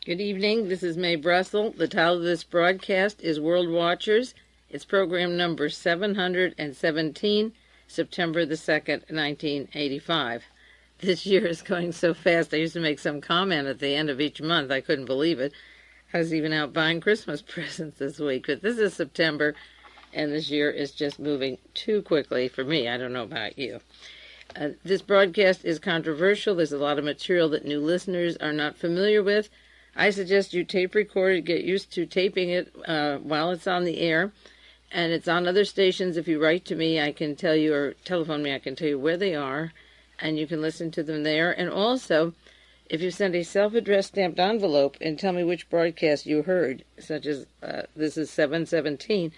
Good evening. This is Mae Brussell. The title of this broadcast is World Watchers. It's program number 717, September the 2nd, 1985. This year is going so fast. I used to make some comment at the end of each month. I couldn't believe it. I was even out buying Christmas presents this week. But this is September, and this year is just moving too quickly for me. I don't know about you. This broadcast is controversial. There's a lot of material that new listeners are not familiar with. I suggest you tape record it, get used to taping it while it's on the air. And it's on other stations. If you write to me, I can tell you, or telephone me, I can tell you where they are, and you can listen to them there. And also, if you send a self-addressed stamped envelope and tell me which broadcast you heard, such as this is 717,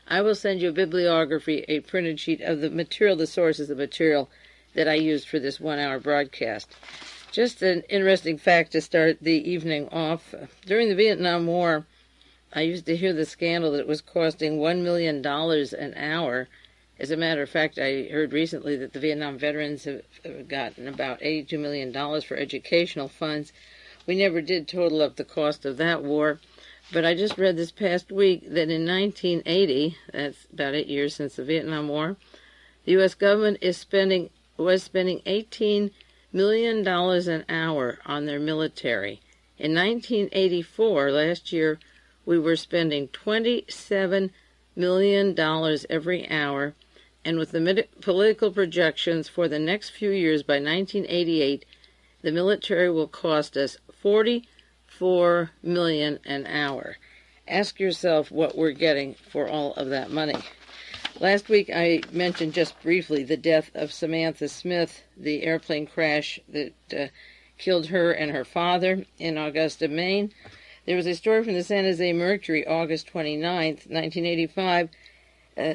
I will send you a bibliography, a printed sheet of the material, the sources of material that I used for this 1-hour broadcast. Just an interesting fact to start the evening off. During the Vietnam War, I used to hear the scandal that it was costing $1 million an hour. As a matter of fact, I heard recently that the Vietnam veterans have gotten about $82 million for educational funds. We never did total up the cost of that war, but I just read this past week that in 1980, that's about 8 years since the Vietnam War, the U.S. government was spending $18 million an hour on their military. In 1984, last year, we were spending $27 million every hour, and with the political projections for the next few years, by 1988, the military will cost us $44 million an hour. Ask yourself what we're getting for all of that money. Last week I mentioned just briefly the death of Samantha Smith, the airplane crash that killed her and her father in Augusta, Maine. There was a story from the San Jose Mercury, August 29th, 1985,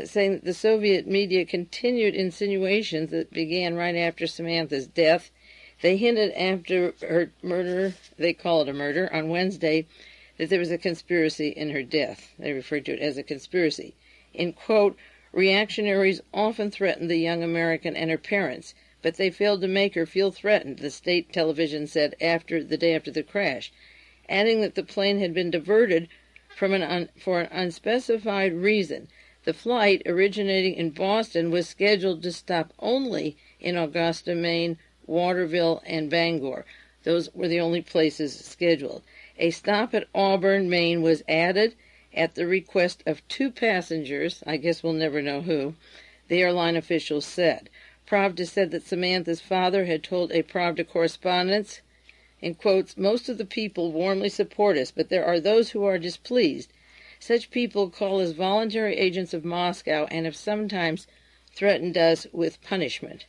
saying that the Soviet media continued insinuations that began right after Samantha's death. They hinted after her murder, they call it a murder, on Wednesday, that there was a conspiracy in her death. They referred to it as a conspiracy. In quote, reactionaries often threatened the young American and her parents, but they failed to make her feel threatened, the state television said the day after the crash, adding that the plane had been diverted for an unspecified reason. The flight, originating in Boston, was scheduled to stop only in Augusta, Maine, Waterville, and Bangor. Those were the only places scheduled. A stop at Auburn, Maine was added at the request of 2 passengers, I guess we'll never know who, the airline officials said. Pravda said that Samantha's father had told a Pravda correspondent, in quotes, most of the people warmly support us, but there are those who are displeased. Such people call us voluntary agents of Moscow and have sometimes threatened us with punishment.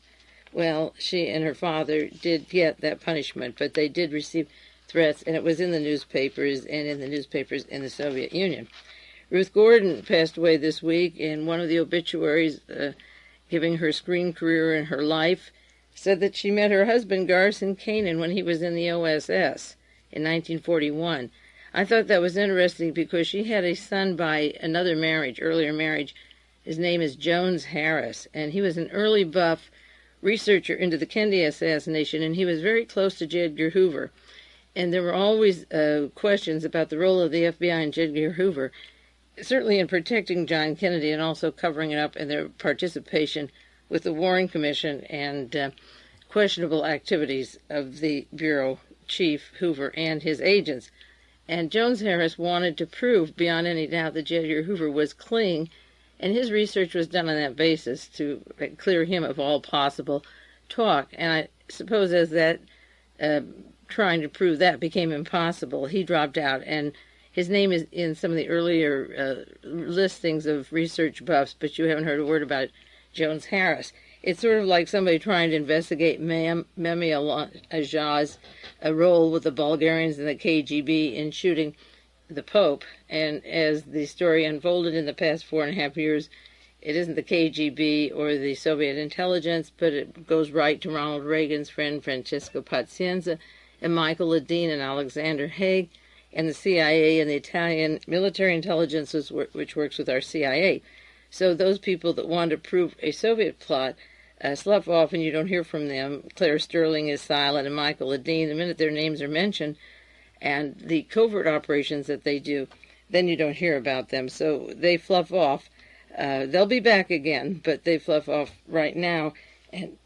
Well, she and her father did get that punishment, but they did receive threats, and it was in the newspapers and in the newspapers in the Soviet Union. Ruth Gordon passed away this week, in one of the obituaries giving her screen career and her life, said that she met her husband Garson Kanin when he was in the OSS in 1941. I thought that was interesting because she had a son by another marriage, earlier marriage. His name is Jones Harris, and he was an early buff researcher into the Kennedy assassination, and he was very close to J. Edgar Hoover. And there were always questions about the role of the FBI and J. Edgar Hoover, certainly in protecting John Kennedy and also covering it up in their participation with the Warren Commission and questionable activities of the Bureau Chief Hoover and his agents. And Jones Harris wanted to prove beyond any doubt that J. Edgar Hoover was clean, and his research was done on that basis to clear him of all possible talk. And I suppose as that trying to prove that became impossible, he dropped out, and his name is in some of the earlier listings of research buffs, but you haven't heard a word about it, Jones Harris. It's sort of like somebody trying to investigate Mehmet Ajaz's role with the Bulgarians and the KGB in shooting the Pope. And as the story unfolded in the past 4.5 years, it isn't the KGB or the Soviet intelligence, but it goes right to Ronald Reagan's friend Francesco Pazienza and Michael Ledeen and Alexander Haig, and the CIA and the Italian military intelligence, which works with our CIA. So those people that want to prove a Soviet plot slough off, and you don't hear from them. Claire Sterling is silent, and Michael Ledeen, the minute their names are mentioned, and the covert operations that they do, then you don't hear about them. So they fluff off. They'll be back again, but they fluff off right now and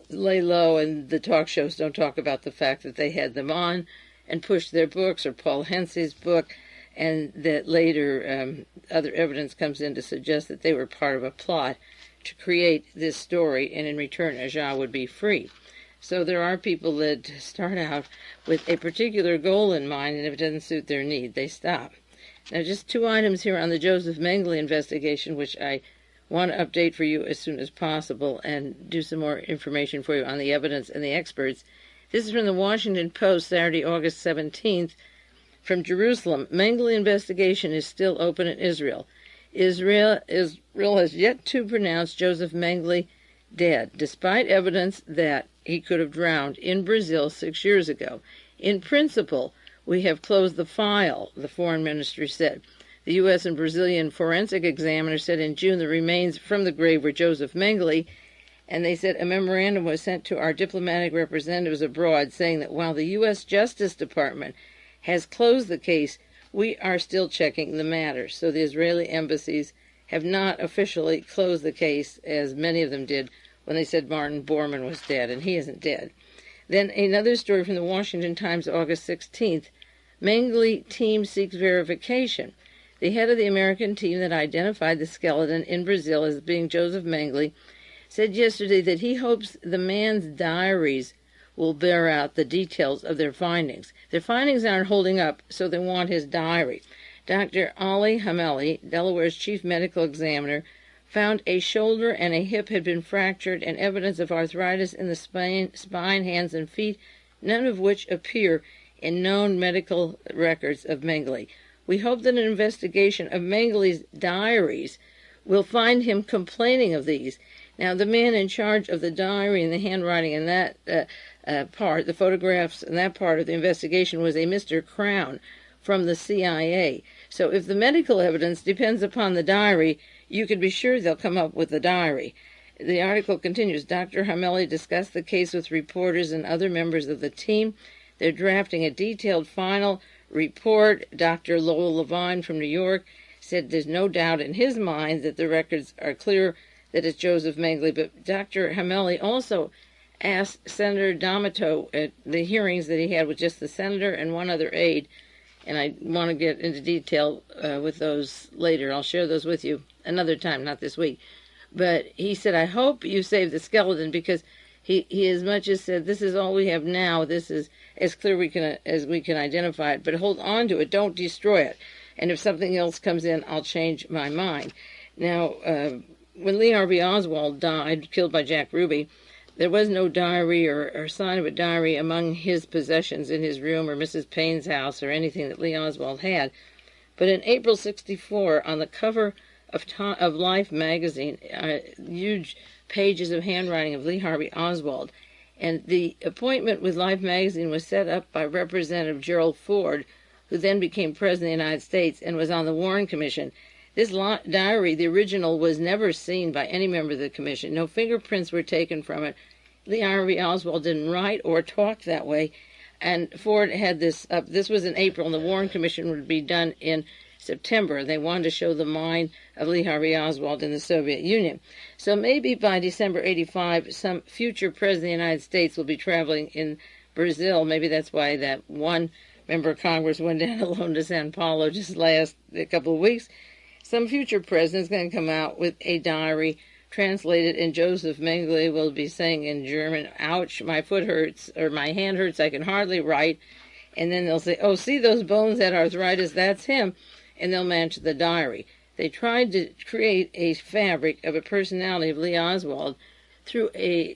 lay low, and the talk shows don't talk about the fact that they had them on and pushed their books, or Paul Hensey's book, and that later other evidence comes in to suggest that they were part of a plot to create this story, and in return Aja would be free. So there are people that start out with a particular goal in mind, and if it doesn't suit their need, they stop. Now, just two items here on the Josef Mengele investigation, which I want to update for you as soon as possible and do some more information for you on the evidence and the experts. This is from the Washington Post, Saturday, August 17th, from Jerusalem. Mengele investigation is still open in Israel. Israel has yet to pronounce Josef Mengele dead, despite evidence that he could have drowned in Brazil 6 years ago. In principle, we have closed the file, the foreign ministry said. The U.S. and Brazilian forensic examiner said in June the remains from the grave were Josef Mengele, and they said a memorandum was sent to our diplomatic representatives abroad saying that while the U.S. Justice Department has closed the case, we are still checking the matter. So the Israeli embassies have not officially closed the case, as many of them did when they said Martin Bormann was dead, and he isn't dead. Then another story from the Washington Times, August 16th. Mengele team seeks verification. The head of the American team that identified the skeleton in Brazil as being Josef Mengele said yesterday that he hopes the man's diaries will bear out the details of their findings. Their findings aren't holding up, so they want his diary. Dr. Ali Hameli, Delaware's chief medical examiner, found a shoulder and a hip had been fractured and evidence of arthritis in the spine, hands, and feet, none of which appear in known medical records of Mengele. We hope that an investigation of Mengele's diaries will find him complaining of these. Now, the man in charge of the diary and the handwriting and that part, the photographs and that part of the investigation was a Mr. Crown from the CIA. So if the medical evidence depends upon the diary, you can be sure they'll come up with the diary. The article continues. Dr. Hameli discussed the case with reporters and other members of the team. They're drafting a detailed final report. Dr. Lowell Levine from New York said there's no doubt in his mind that the records are clear that it's Josef Mengele. But Dr. Hameli also asked Senator D'Amato at the hearings that he had with just the senator and one other aide, and I want to get into detail with those later. I'll share those with you another time, not this week. But he said, I hope you save the skeleton, because he as much as said, this is all we have now, this is as clear as we can identify it, but hold on to it, don't destroy it. And if something else comes in, I'll change my mind. Now, when Lee Harvey Oswald died, killed by Jack Ruby, there was no diary or sign of a diary among his possessions in his room or Mrs. Payne's house or anything that Lee Oswald had. But in April '64, on the cover of Life magazine, huge pages of handwriting of Lee Harvey Oswald, and the appointment with Life magazine was set up by Representative Gerald Ford, who then became President of the United States and was on the Warren Commission. This diary, the original, was never seen by any member of the commission. No fingerprints were taken from it. Lee Harvey Oswald didn't write or talk that way. And Ford had this up. This was in April, and the Warren Commission would be done in September. They wanted to show the mind of Lee Harvey Oswald in the Soviet Union. So maybe by December '85, some future president of the United States will be traveling in Brazil. Maybe that's why that one member of Congress went down alone to Sao Paulo just last a couple of weeks. Some future president is going to come out with a diary translated, and Josef Mengele will be saying in German, ouch, my foot hurts, or my hand hurts, I can hardly write. And then they'll say, oh, see those bones, that arthritis, that's him. And they'll match the diary. They tried to create a fabric of a personality of Lee Oswald through a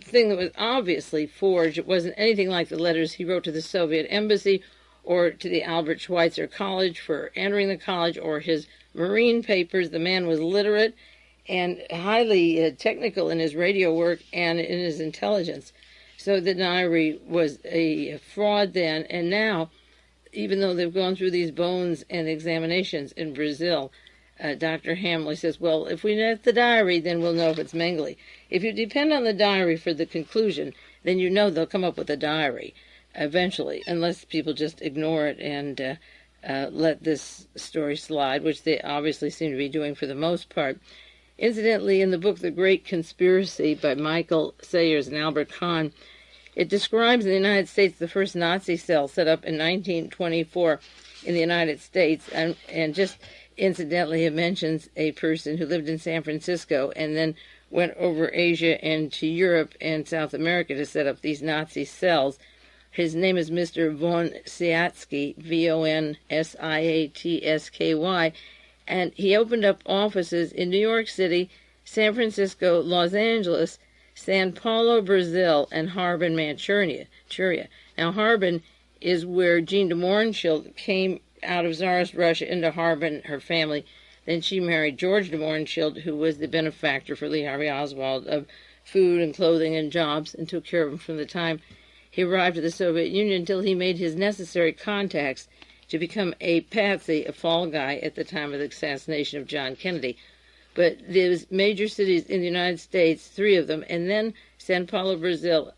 thing that was obviously forged. It wasn't anything like the letters he wrote to the Soviet embassy or to the Albert Schweitzer College for entering the college, or his Marine papers. The man was literate and highly technical in his radio work and in his intelligence. So the diary was a fraud then, and now, even though they've gone through these bones and examinations in Brazil, Dr. Hamley says, well, if we get the diary, then we'll know if it's Mengele. If you depend on the diary for the conclusion, then you know they'll come up with a diary. eventually, unless people just ignore it and let this story slide, which they obviously seem to be doing for the most part. Incidentally, in the book The Great Conspiracy by Michael Sayers and Albert Kahn, it describes in the United States the first Nazi cell set up in 1924 in the United States, and just incidentally it mentions a person who lived in San Francisco and then went over Asia and to Europe and South America to set up these Nazi cells. His name is Mr. von Siatsky, Vonsiatsky, and he opened up offices in New York City, San Francisco, Los Angeles, Sao Paulo, Brazil, and Harbin, Manchuria. Now, Harbin is where Jean DeMohrenschildt came out of Tsarist Russia into Harbin, her family. Then she married George DeMohrenschildt, who was the benefactor for Lee Harvey Oswald of food and clothing and jobs, and took care of him from the time he arrived at the Soviet Union until he made his necessary contacts to become a patsy, a fall guy, at the time of the assassination of John Kennedy. But there's major cities in the United States, 3 of them, and then Sao Paulo, Brazil,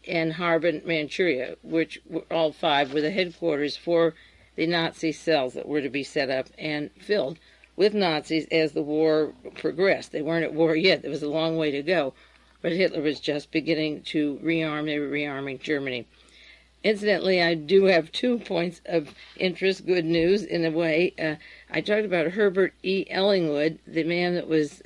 and Harbin, Manchuria, which were all 5 were the headquarters for the Nazi cells that were to be set up and filled with Nazis as the war progressed. They weren't at war yet. There was a long way to go, but Hitler was just beginning to rearm. They were rearming Germany. Incidentally, I do have 2 points of interest, good news in a way. I talked about Herbert E. Ellingwood, the man that was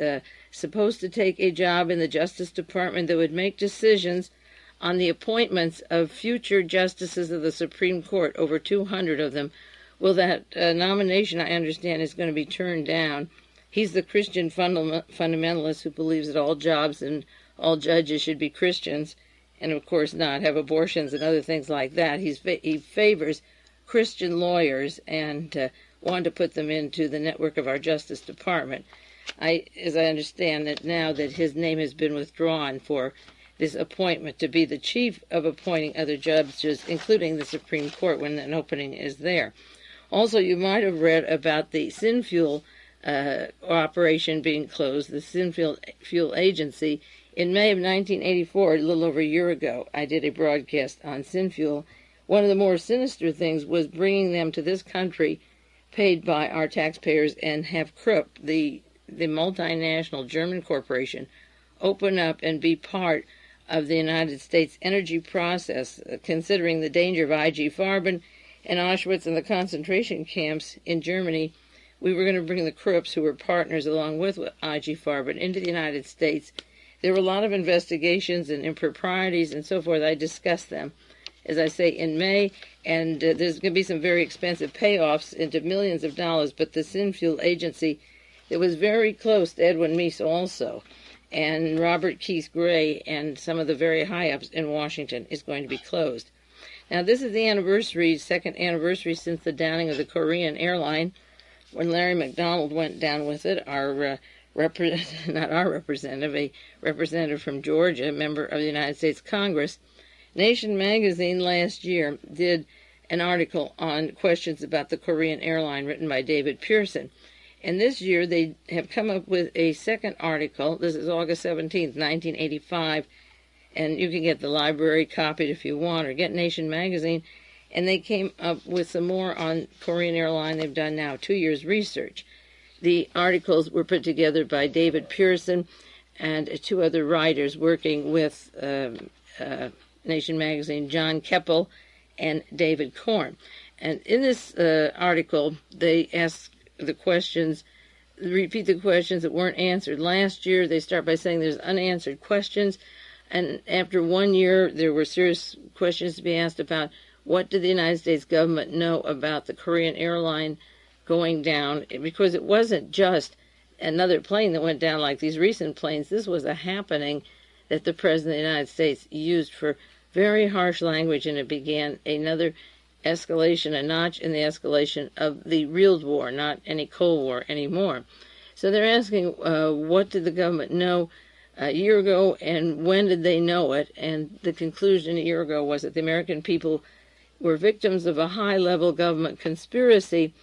supposed to take a job in the Justice Department that would make decisions on the appointments of future justices of the Supreme Court, over 200 of them. Well, that nomination, I understand, is going to be turned down. He's the Christian fundamentalist who believes that all jobs and all judges should be Christians, and of course not have abortions and other things like that. He favors Christian lawyers and wanted to put them into the network of our Justice Department. As I understand it now, that his name has been withdrawn for this appointment to be the chief of appointing other judges, including the Supreme Court, when an opening is there. Also, you might have read about the Synfuel operation being closed, the Synfuel Agency. In May of 1984, a little over a year ago, I did a broadcast on Synfuel. One of the more sinister things was bringing them to this country, paid by our taxpayers, and have Krupp, the multinational German corporation, open up and be part of the United States energy process, considering the danger of IG Farben and Auschwitz and the concentration camps in Germany. We were going to bring the Krupps, who were partners along with IG Farben, into the United States. There were a lot of investigations and improprieties and so forth. I discussed them, as I say, in May, and there's going to be some very expensive payoffs into millions of dollars, but the Synfuel Agency, that was very close to Edwin Meese also, and Robert Keith Gray and some of the very high-ups in Washington, is going to be closed. Now, this is the anniversary, second anniversary since the downing of the Korean airline, when Larry MacDonald went down with it, a representative from Georgia, a member of the United States Congress. Nation magazine last year did an article on questions about the Korean airline written by David Pearson. And this year they have come up with a second article. This is August 17th, 1985, and you can get the library copied if you want, or get Nation magazine. And they came up with some more on Korean airline. They've done now 2 years research. The articles were put together by David Pearson and 2 other writers working with Nation magazine, John Keppel and David Korn. And in this article, they ask the questions, repeat the questions that weren't answered last year. They start by saying there's unanswered questions, and after 1 year, there were serious questions to be asked about what did the United States government know about the Korean airline going down, because it wasn't just another plane that went down like these recent planes. This was a happening that the President of the United States used for very harsh language, and it began another escalation, a notch in the escalation of the real war, not any Cold War anymore. So they're asking, what did the government know a year ago, and when did they know it? And the conclusion a year ago was that the American people were victims of a high-level government conspiracy,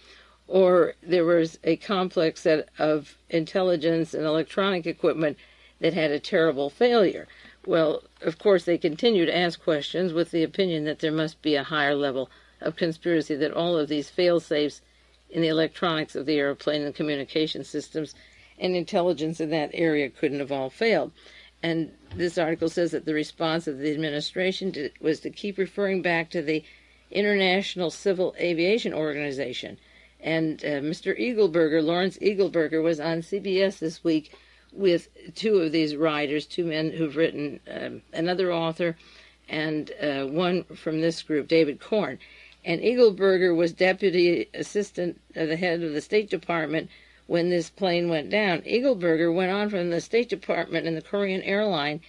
or there was a complex set of intelligence and electronic equipment that had a terrible failure. well, of course, they continue to ask questions with the opinion that there must be a higher level of conspiracy, that all of these fail-safes in the electronics of the airplane and communication systems and intelligence in that area couldn't have all failed. And this article says that the response of the administration was to keep referring back to the International Civil Aviation Organization. And Mr. Eagleburger, Lawrence Eagleburger, was on CBS this week with two of these writers, two men who've written, another author, and one from this group, David Korn. And Eagleburger was deputy assistant of the head of the State Department when this plane went down. Eagleburger went on from the State Department and the Korean airline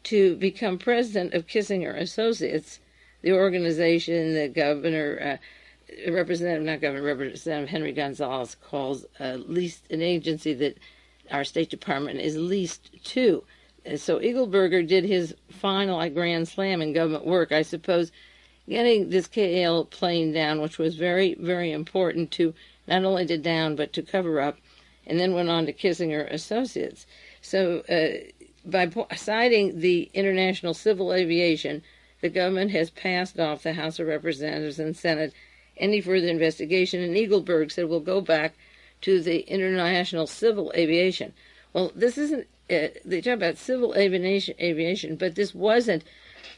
to become president of Kissinger Associates, the organization that Representative Henry Gonzalez calls leased, an agency that our State Department is leased to. And so Eagleburger did his final grand slam in government work, I suppose, getting this KL plane down, which was very, very important to not only to down but to cover up, and then went on to Kissinger Associates. So by citing the International Civil Aviation, the government has passed off the House of Representatives and Senate any further investigation, and Eagleburger said we'll go back to the International Civil Aviation. Well, this isn't, they talk about civil aviation, but this wasn't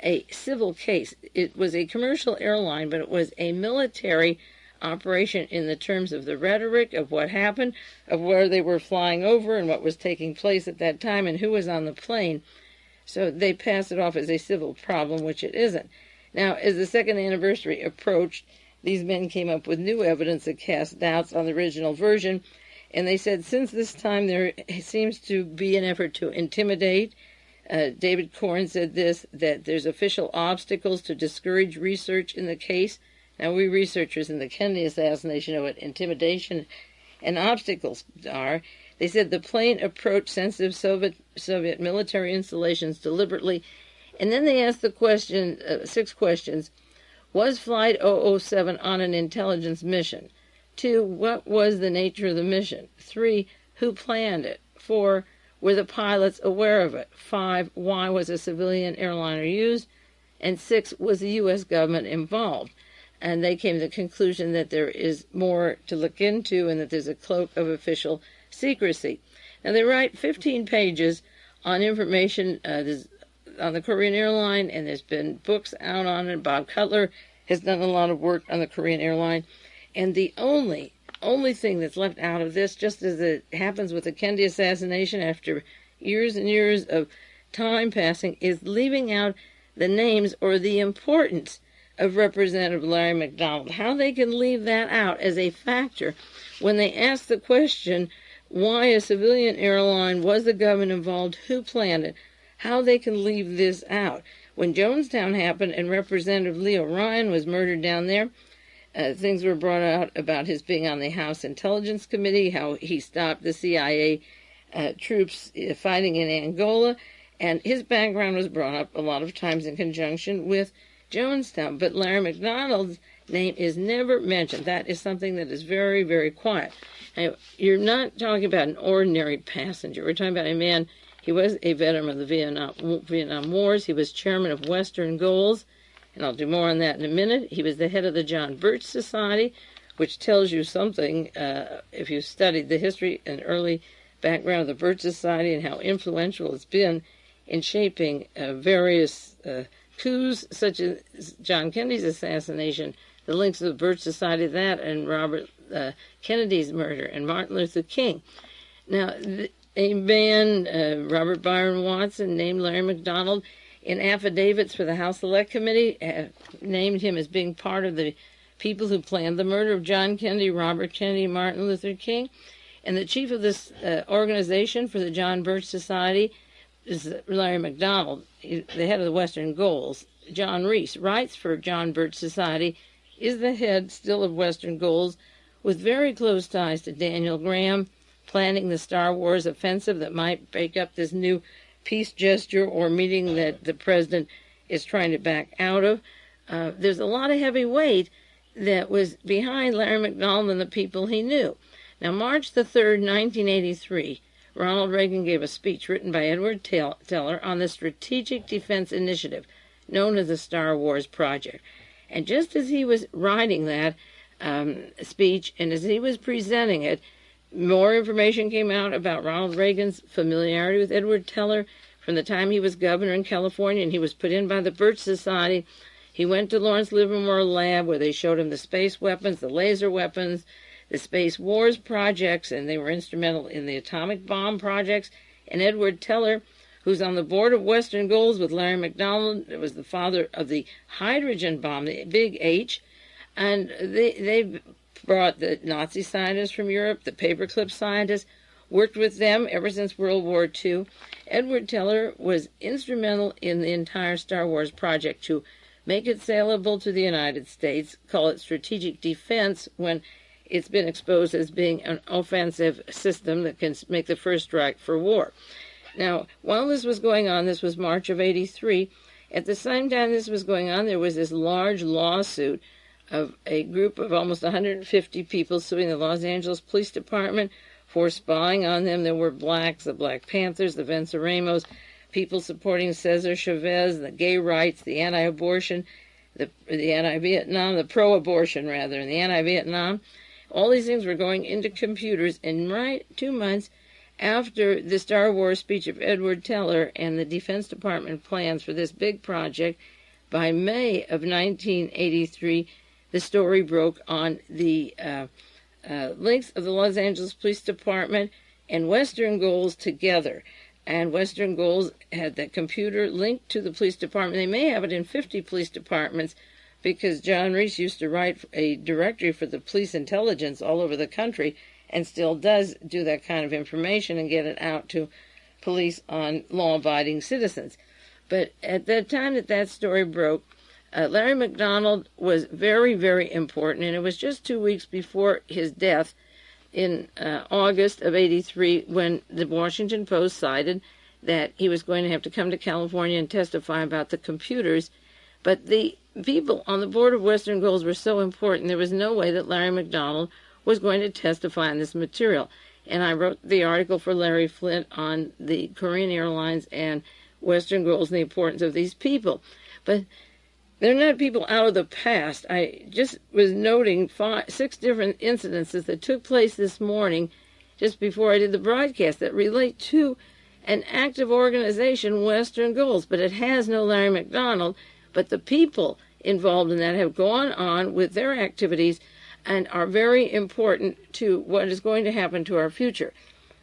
a civil case. It was a commercial airline, but it was a military operation in the terms of the rhetoric of what happened, of where they were flying over and what was taking place at that time and who was on the plane. So they passed it off as a civil problem, which it isn't. Now, as the second anniversary approached, these men came up with new evidence that cast doubts on the original version, and they said since this time there seems to be an effort to intimidate. David Korn said that there's official obstacles to discourage research in the case. Now, we researchers in the Kennedy assassination know what intimidation and obstacles are. They said the plane approached sensitive Soviet military installations deliberately, and then they asked the question, 6 questions. Was Flight 007 on an intelligence mission? 2, what was the nature of the mission? 3, who planned it? 4, were the pilots aware of it? 5, why was a civilian airliner used? And 6, was the U.S. government involved? And they came to the conclusion that there is more to look into and that there's a cloak of official secrecy. Now, they write 15 pages on information on the Korean airline, and there's been books out on it. Bob Cutler has done a lot of work on the Korean airline. And the only thing that's left out of this, just as it happens with the Kennedy assassination after years and years of time passing, is leaving out the names or the importance of Representative Larry MacDonald. How they can leave that out as a factor when they ask the question, why a civilian airline, was the government involved, who planned it, how they can leave this out. When Jonestown happened and Representative Leo Ryan was murdered down there, things were brought out about his being on the House Intelligence Committee, how he stopped the CIA troops fighting in Angola, and his background was brought up a lot of times in conjunction with Jonestown. But Larry MacDonald's name is never mentioned. That is something that is very, very quiet. Now, you're not talking about an ordinary passenger. We're talking about a man. He was a veteran of the Vietnam Wars. He was chairman of Western Goals, and I'll do more on that in a minute. He was the head of the John Birch Society, which tells you something if you studied the history and early background of the Birch Society and how influential it's been in shaping various coups, such as John Kennedy's assassination, the links of the Birch Society, that, and Robert Kennedy's murder, and Martin Luther King. Now, a man, Robert Byron Watson, named Larry MacDonald in affidavits for the House Select Committee, named him as being part of the people who planned the murder of John Kennedy, Robert Kennedy, Martin Luther King. And the chief of this organization for the John Birch Society is Larry MacDonald, the head of the Western Goals. John Reese writes for John Birch Society, is the head still of Western Goals, with very close ties to Daniel Graham, planning the Star Wars offensive that might break up this new peace gesture or meeting that the president is trying to back out of. There's a lot of heavy weight that was behind Larry MacDonald and the people he knew. Now, March the 3rd, 1983, Ronald Reagan gave a speech written by Edward Teller on the Strategic Defense Initiative, known as the Star Wars Project. And just as he was writing that speech, and as he was presenting it, more information came out about Ronald Reagan's familiarity with Edward Teller from the time he was governor in California, and he was put in by the Birch Society. He went to Lawrence Livermore Lab, where they showed him the space weapons, the laser weapons, the Space Wars projects, and they were instrumental in the atomic bomb projects. And Edward Teller, who's on the board of Western Goals with Larry MacDonald, was the father of the hydrogen bomb, the Big H, and they brought the Nazi scientists from Europe, the paperclip scientists, worked with them ever since World War II. Edward Teller was instrumental in the entire Star Wars project to make it saleable to the United States, call it strategic defense when it's been exposed as being an offensive system that can make the first strike for war. Now, while this was going on, this was March of '83, at the same time this was going on, there was this large lawsuit of a group of almost 150 people suing the Los Angeles Police Department for spying on them. There were blacks, the Black Panthers, the Venceremos, people supporting Cesar Chavez, the gay rights, the anti-abortion, the anti-Vietnam, the pro-abortion rather, and the anti-Vietnam. All these things were going into computers, and right 2 months after the Star Wars speech of Edward Teller and the Defense Department plans for this big project, by May of 1983, the story broke on the links of the Los Angeles Police Department and Western Goals together. And Western Goals had the computer linked to the police department. They may have it in 50 police departments because John Reese used to write a directory for the police intelligence all over the country and still does do that kind of information and get it out to police on law-abiding citizens. But at the time that story broke, Larry MacDonald was very, very important, and it was just 2 weeks before his death in August of '83 when the Washington Post cited that he was going to have to come to California and testify about the computers. But the people on the board of Western Goals were so important, there was no way that Larry MacDonald was going to testify on this material. And I wrote the article for Larry Flint on the Korean Airlines and Western Goals and the importance of these people. But they're not people out of the past. I just was noting 6 different incidences that took place this morning just before I did the broadcast that relate to an active organization, Western Goals. But it has no Larry MacDonald, but the people involved in that have gone on with their activities and are very important to what is going to happen to our future.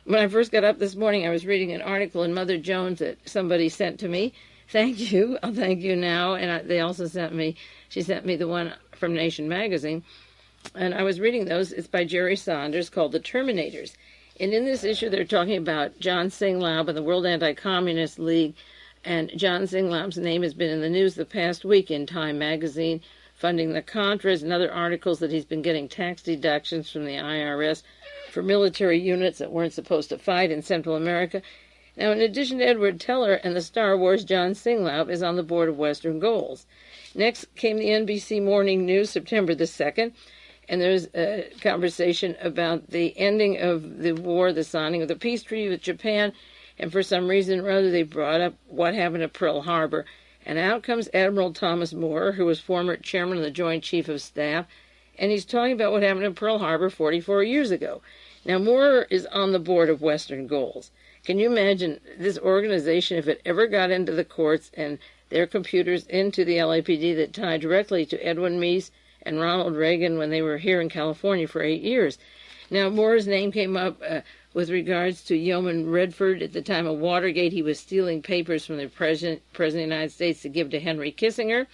When I first got up this morning, I was reading an article in Mother Jones that somebody sent to me. Thank you. I'll thank you now. And they also she sent me the one from Nation magazine. And I was reading those. It's by Jerry Saunders, called The Terminators. And in this issue, they're talking about John Singlaub and the World Anti-Communist League. And John Singlaub's name has been in the news the past week in Time magazine, funding the Contras and other articles that he's been getting tax deductions from the IRS for military units that weren't supposed to fight in Central America. Now, in addition to Edward Teller and the Star Wars, John Singlaub is on the board of Western Goals. Next came the NBC Morning News, September the 2nd, and there's a conversation about the ending of the war, the signing of the peace treaty with Japan, and for some reason or other they brought up what happened at Pearl Harbor. And out comes Admiral Thomas Moore, who was former chairman of the Joint Chief of Staff, and he's talking about what happened at Pearl Harbor 44 years ago. Now, Moore is on the board of Western Goals. Can you imagine this organization, if it ever got into the courts and their computers into the LAPD that tied directly to Edwin Meese and Ronald Reagan when they were here in California for 8 years? Now, Moore's name came up with regards to Yeoman Redford. At the time of Watergate, he was stealing papers from the President of the United States to give to Henry Kissinger.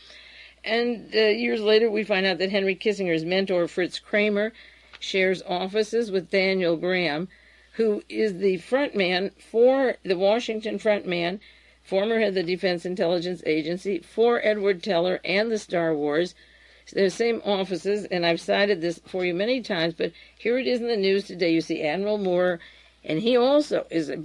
And years later, we find out that Henry Kissinger's mentor, Fritz Kramer, shares offices with Daniel Graham, who is the front man for the Washington front man, former head of the Defense Intelligence Agency, for Edward Teller and the Star Wars. They're the same offices, and I've cited this for you many times, but here it is in the news today. You see Admiral Moore, and he also is on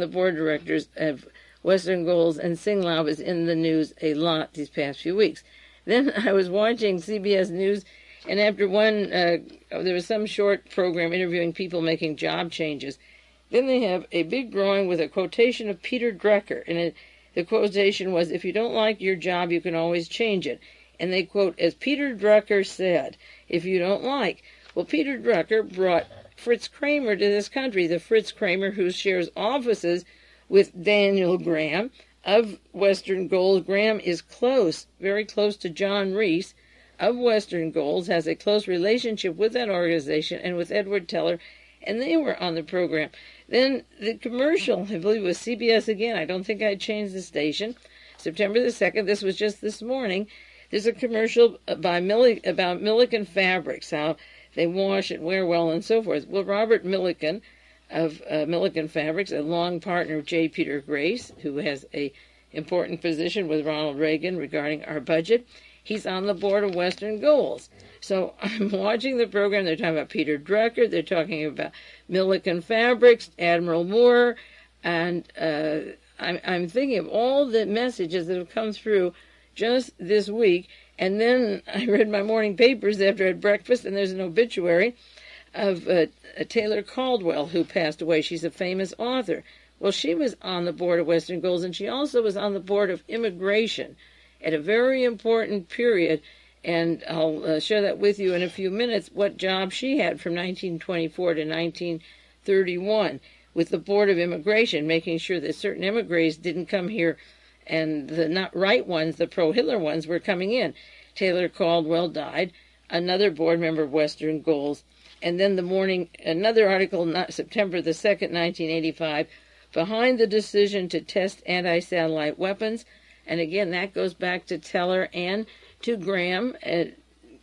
the board of directors of Western Goals, and Singlaub is in the news a lot these past few weeks. Then I was watching CBS News, and after there was some short program interviewing people making job changes, Then they have a big drawing with a quotation of Peter Drucker, and the quotation was, "If you don't like your job, you can always change it." And they quote, "As Peter Drucker said, if you don't like." Well, Peter Drucker brought Fritz Kramer to this country, the Fritz Kramer who shares offices with Daniel Graham of Western Gold. Graham is close, very close to John Reese of Western Gold, has a close relationship with that organization and with Edward Teller, and they were on the program. Then the commercial, I believe, was CBS again. I don't think I changed the station. September the 2nd, this was just this morning. There's a commercial about Milliken Fabrics, how they wash and wear well and so forth. Well, Robert Milliken of Milliken Fabrics, a long partner of J. Peter Grace, who has a important position with Ronald Reagan regarding our budget, he's on the board of Western Golds. So I'm watching the program. They're talking about Peter Drucker. They're talking about Milliken Fabrics, Admiral Moore, and I'm thinking of all the messages that have come through just this week. And then I read my morning papers after I had breakfast, and there's an obituary of Taylor Caldwell, who passed away. She's a famous author. Well, she was on the board of Western Golds, and she also was on the board of Immigration at a very important period, and I'll share that with you in a few minutes, what job she had from 1924 to 1931 with the Board of Immigration, making sure that certain immigrants didn't come here and the not right ones, the pro-Hitler ones, were coming in. Taylor Caldwell died, another board member of Western Golds, and then another article, September the 2nd, 1985, behind the decision to test anti-satellite weapons. And again, that goes back to Teller and to Graham,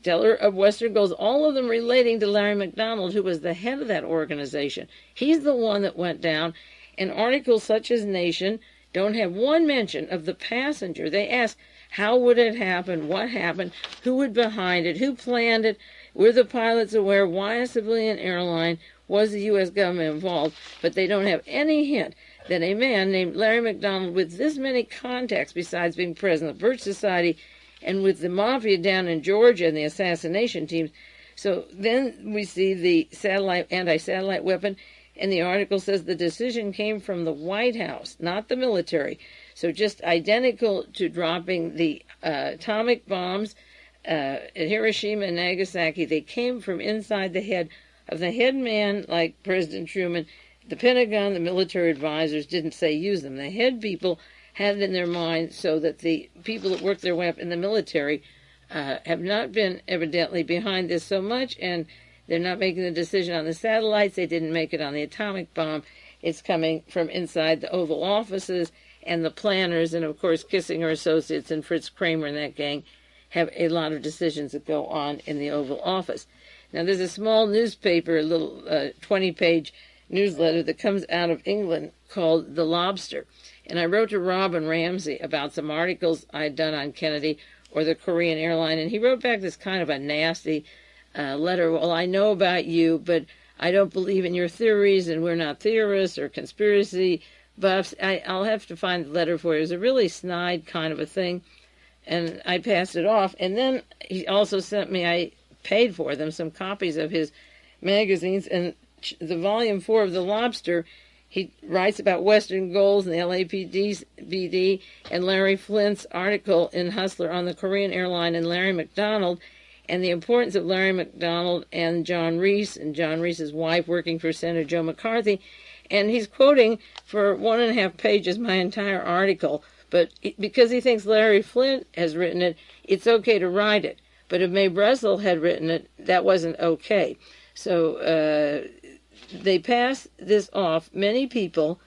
Teller of Western Golds, all of them relating to Larry MacDonald, who was the head of that organization. He's the one that went down. And articles such as Nation don't have one mention of the passenger. They ask, how would it happen? What happened? Who was behind it? Who planned it? Were the pilots aware? Why a civilian airline? Was the U.S. government involved? But they don't have any hint that a man named Larry MacDonald, with this many contacts besides being president of the Birch Society and with the mafia down in Georgia and the assassination teams. So then we see the anti-satellite weapon, and the article says the decision came from the White House, not the military. So just identical to dropping the atomic bombs at Hiroshima and Nagasaki. They came from inside the head of the head man, like President Truman. The Pentagon, the military advisors didn't say use them. The head people had it in their mind, so that the people that work their way up in the military have not been evidently behind this so much, and they're not making the decision on the satellites. They didn't make it on the atomic bomb. It's coming from inside the Oval Offices, and the planners, and of course Kissinger Associates and Fritz Kramer and that gang have a lot of decisions that go on in the Oval Office. Now there's a small newspaper, a little 20-page newsletter that comes out of England called The Lobster. And I wrote to Robin Ramsey about some articles I'd done on Kennedy or the Korean airline, and he wrote back this kind of a nasty letter. Well, I know about you, but I don't believe in your theories, and we're not theorists or conspiracy buffs. I'll have to find the letter for you. It was a really snide kind of a thing, and I passed it off. And then he also sent me, I paid for them, some copies of his magazines, and the volume 4 of The Lobster, he writes about Western Golds and the LAPD and Larry Flint's article in Hustler on the Korean airline and Larry MacDonald, and the importance of Larry MacDonald and John Reese's wife working for Senator Joe McCarthy. And he's quoting for 1.5 pages my entire article, but because he thinks Larry Flint has written it, it's okay to write it. But if Mae Brussell had written it, that wasn't okay. So they pass this off, many people,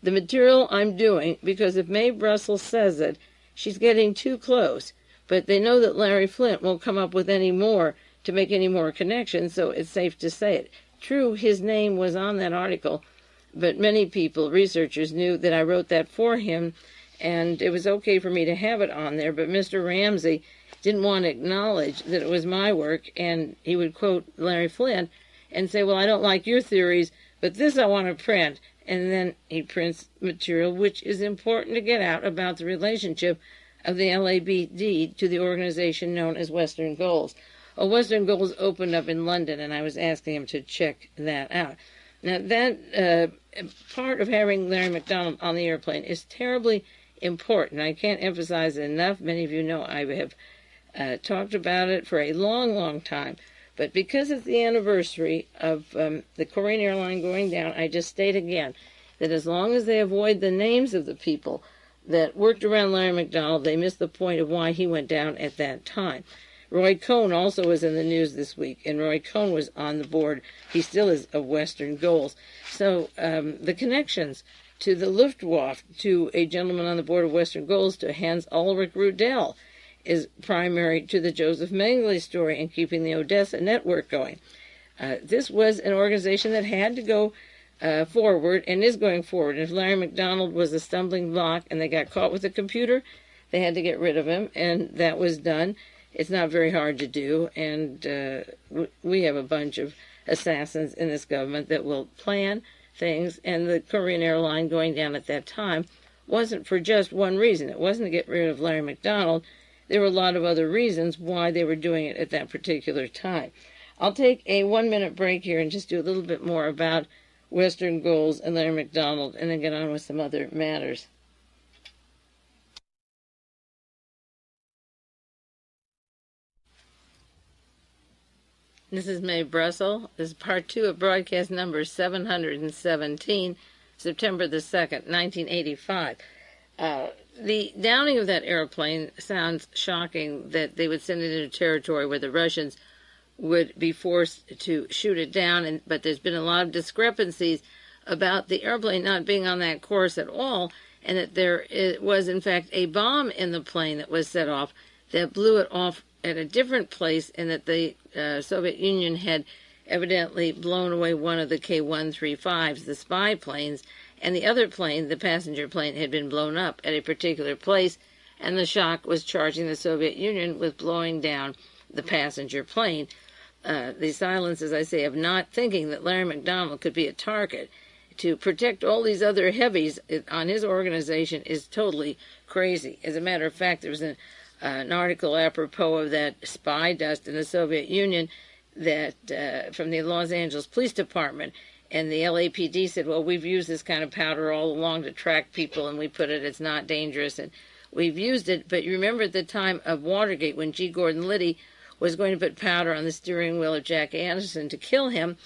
the material I'm doing, because if Mae Brussell says it, she's getting too close. But they know that Larry Flint won't come up with any more to make any more connections, so it's safe to say it. True, his name was on that article, but many people, researchers, knew that I wrote that for him, and it was okay for me to have it on there, but Mr. Ramsey didn't want to acknowledge that it was my work, and he would quote Larry Flint and say, well, I don't like your theories, but this I want to print. And then he prints material which is important to get out about the relationship of the LAPD to the organization known as Western Golds. Western Golds opened up in London, and I was asking him to check that out. Now, that part of having Larry MacDonald on the airplane is terribly important. I can't emphasize it enough. Many of you know I have talked about it for a long, long time. But because it's the anniversary of the Korean airline going down, I just state again that as long as they avoid the names of the people that worked around Larry MacDonald, they miss the point of why he went down at that time. Roy Cohn also was in the news this week, and Roy Cohn was on the board. He still is of Western Goals. So the connections to the Luftwaffe, to a gentleman on the board of Western Goals, to Hans Ulrich Rudel, is primary to the Josef Mengele story and keeping the Odessa network going. This was an organization that had to go forward and is going forward. And if Larry MacDonald was a stumbling block and they got caught with a computer, they had to get rid of him, and that was done. It's not very hard to do, and we have a bunch of assassins in this government that will plan things, and the Korean airline going down at that time wasn't for just one reason. It wasn't to get rid of Larry MacDonald. There were a lot of other reasons why they were doing it at that particular time. I'll take a 1-minute break here and just do a little bit more about Western Goals and Larry MacDonald, and then get on with some other matters. This is Mae Brussell. This is part 2 of broadcast number 717, September the 2nd, 1985. The downing of that airplane sounds shocking, that they would send it into territory where the Russians would be forced to shoot it down, but there's been a lot of discrepancies about the airplane not being on that course at all, and that there was, in fact, a bomb in the plane that was set off that blew it off at a different place, and that the Soviet Union had evidently blown away one of the K-135s, the spy planes, and the other plane, the passenger plane, had been blown up at a particular place, and the shock was charging the Soviet Union with blowing down the passenger plane. The silence, as I say, of not thinking that Larry MacDonald could be a target to protect all these other heavies on his organization is totally crazy. As a matter of fact, there was an article apropos of that spy dust in the Soviet Union that from the Los Angeles Police Department, and the LAPD said, well, we've used this kind of powder all along to track people, and we put it, it's not dangerous, and we've used it. But you remember at the time of Watergate, when G. Gordon Liddy was going to put powder on the steering wheel of Jack Anderson to kill him,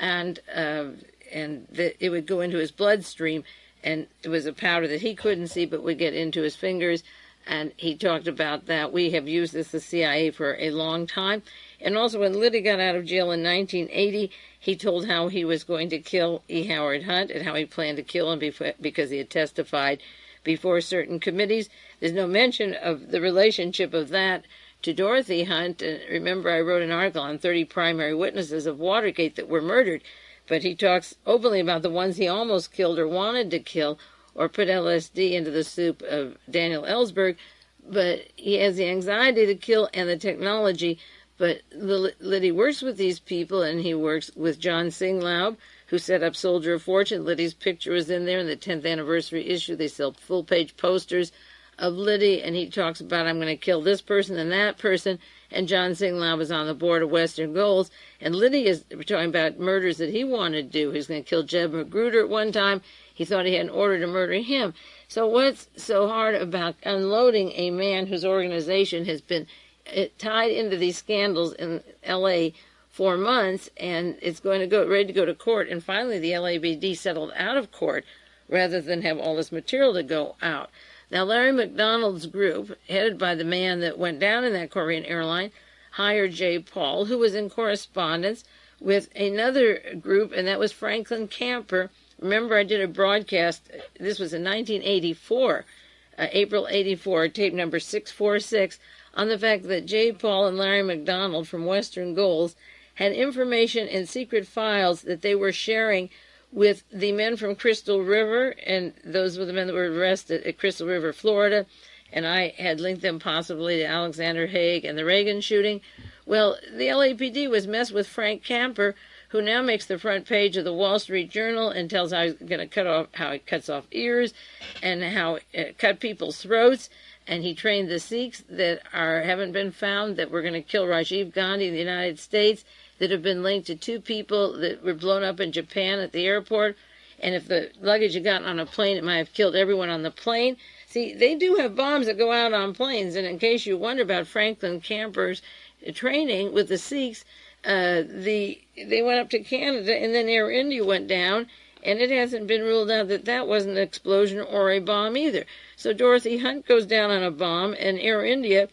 and it would go into his bloodstream, and it was a powder that he couldn't see but would get into his fingers. And he talked about that. We have used this, the CIA, for a long time. And also when Liddy got out of jail in 1980, he told how he was going to kill E. Howard Hunt and how he planned to kill him because he had testified before certain committees. There's no mention of the relationship of that to Dorothy Hunt. Remember, I wrote an article on 30 primary witnesses of Watergate that were murdered. But he talks openly about the ones he almost killed or wanted to kill, or put LSD into the soup of Daniel Ellsberg, but he has the anxiety to kill and the technology. But Liddy works with these people, and he works with John Singlaub, who set up Soldier of Fortune. Liddy's picture was in there in the 10th anniversary issue. They sell full-page posters of Liddy, and he talks about, I'm going to kill this person and that person, and John Singlaub is on the board of Western Goals, and Liddy is talking about murders that he wanted to do. He's going to kill Jeb Magruder at one time. He thought he had an order to murder him. So what's so hard about unloading a man whose organization has been tied into these scandals in L.A. for months, and it's going to go ready to go to court, and finally the LAPD settled out of court rather than have all this material to go out. Now, Larry MacDonald's group, headed by the man that went down in that Korean airline, hired Jay Paul, who was in correspondence with another group, and that was Franklin Camper. Remember, I did a broadcast, this was in 1984, April 84, tape number 646, on the fact that Jay Paul and Larry MacDonald from Western Goals had information in secret files that they were sharing with the men from Crystal River, and those were the men that were arrested at Crystal River, Florida, and I had linked them possibly to Alexander Haig and the Reagan shooting. Well, the LAPD was messed with Frank Camper, who now makes the front page of the Wall Street Journal and tells how he's going to how he cuts off ears and how it cut people's throats. and he trained the Sikhs that haven't been found, that were going to kill Rajiv Gandhi in the United States, that have been linked to 2 people that were blown up in Japan at the airport. And if the luggage had gotten on a plane, it might have killed everyone on the plane. See, they do have bombs that go out on planes. And in case you wonder about Franklin Camper's training with the Sikhs, they went up to Canada, and then Air India went down, and it hasn't been ruled out that that wasn't an explosion or a bomb either. So Dorothy Hunt goes down on a bomb, and Air India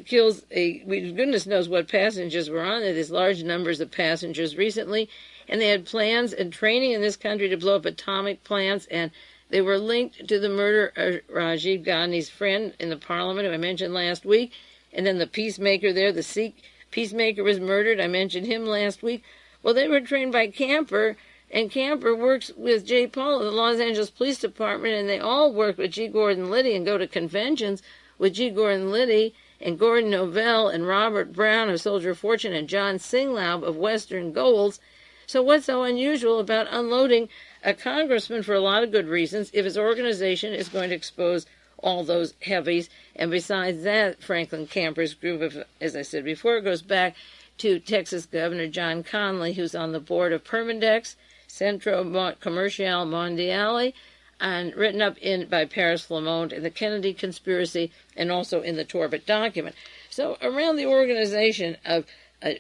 kills goodness knows what passengers were on it. There's large numbers of passengers recently, and they had plans and training in this country to blow up atomic plants, and they were linked to the murder of Rajiv Gandhi's friend in the parliament, who I mentioned last week, and then the peacemaker there, the Sikh peacemaker, was murdered. I mentioned him last week. Well, they were trained by Camper, and Camper works with Jay Paul in the Los Angeles Police Department, and they all work with G. Gordon Liddy and go to conventions with G. Gordon Liddy and Gordon Novell and Robert Brown of Soldier of Fortune and John Singlaub of Western Golds. So what's so unusual about unloading a congressman, for a lot of good reasons, if his organization is going to expose all those heavies? And besides that, Franklin Camper's group, as I said before, goes back to Texas Governor John Connally, who's on the board of Permindex, Centro Comercial Mondiale, and written up by Paris Flammonde in the Kennedy Conspiracy and also in the Torbett document. So around the organization of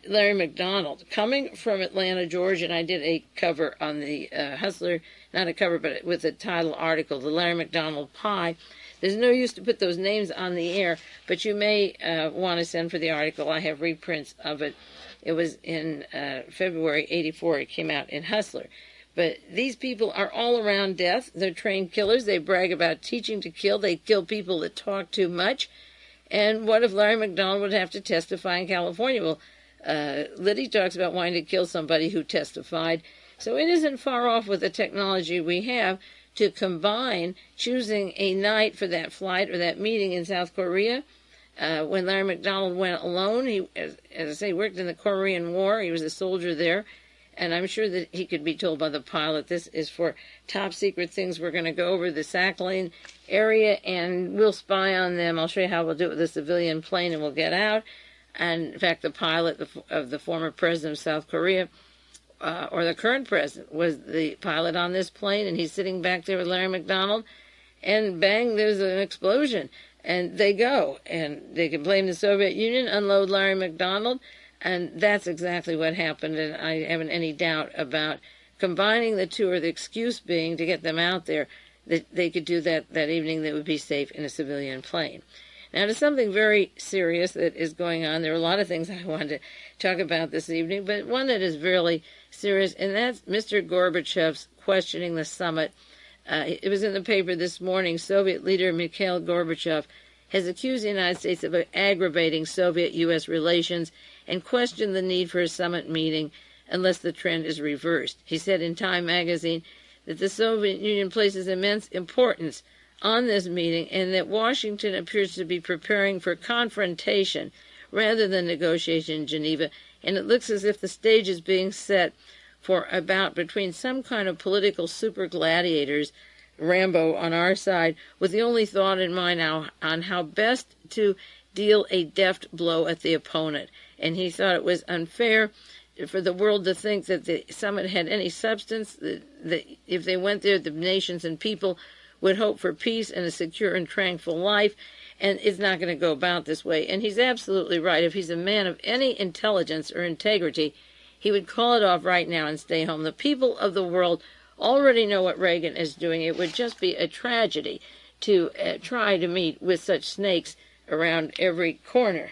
Larry MacDonald, coming from Atlanta, Georgia, and I did a cover on the Hustler, not a cover, but with the title article, The Larry MacDonald Pie. There's no use to put those names on the air, but you may want to send for the article. I have reprints of it. It was in February '84. It came out in Hustler. But these people are all around death. They're trained killers. They brag about teaching to kill. They kill people that talk too much. And what if Larry MacDonald would have to testify in California? Well, Liddy talks about wanting to kill somebody who testified. So it isn't far off with the technology we have to combine choosing a night for that flight or that meeting in South Korea. When Larry MacDonald went alone, he, as I say, worked in the Korean War. He was a soldier there. And I'm sure that he could be told by the pilot, this is for top secret things. We're going to go over the Sakhalin area and we'll spy on them. I'll show you how we'll do it with a civilian plane and we'll get out. And in fact, the pilot of the former president of South Korea, or the current president, was the pilot on this plane, and he's sitting back there with Larry MacDonald, and bang, there's an explosion. And they go, and they can blame the Soviet Union, unload Larry MacDonald. And that's exactly what happened, and I haven't any doubt about combining the two, or the excuse being to get them out there, that they could do that evening that would be safe in a civilian plane. Now, to something very serious that is going on. There are a lot of things I wanted to talk about this evening, but one that is really serious, and that's Mr. Gorbachev's questioning the summit. It was in the paper this morning. Soviet leader Mikhail Gorbachev has accused the United States of aggravating Soviet-U.S. relations and questioned the need for a summit meeting unless the trend is reversed. He said in Time magazine that the Soviet Union places immense importance on this meeting and that Washington appears to be preparing for confrontation rather than negotiation in Geneva, and it looks as if the stage is being set for a bout between some kind of political super gladiators, Rambo on our side, with the only thought in mind now on how best to deal a deft blow at the opponent. And he thought it was unfair for the world to think that the summit had any substance, that if they went there, the nations and people would hope for peace and a secure and tranquil life, and it's not going to go about this way. And he's absolutely right. If he's a man of any intelligence or integrity, he would call it off right now and stay home. The people of the world already know what Reagan is doing. It would just be a tragedy to try to meet with such snakes around every corner.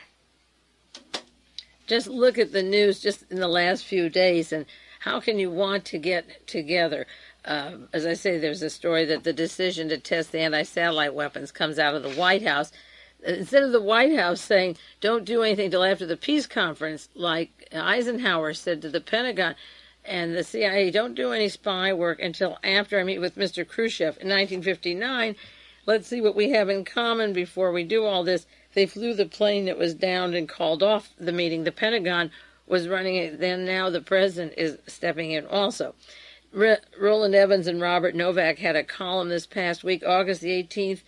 Just look at the news just in the last few days, and how can you want to get together? As I say, there's a story that the decision to test the anti-satellite weapons comes out of the White House. Instead of the White House saying, don't do anything till after the peace conference, like Eisenhower said to the Pentagon, and the CIA, don't do any spy work until after I meet with Mr. Khrushchev in 1959. Let's see what we have in common before we do all this. They flew the plane that was downed and called off the meeting. The Pentagon was running it then. Now the president is stepping in also. Roland Evans and Robert Novak had a column this past week, August the 18th,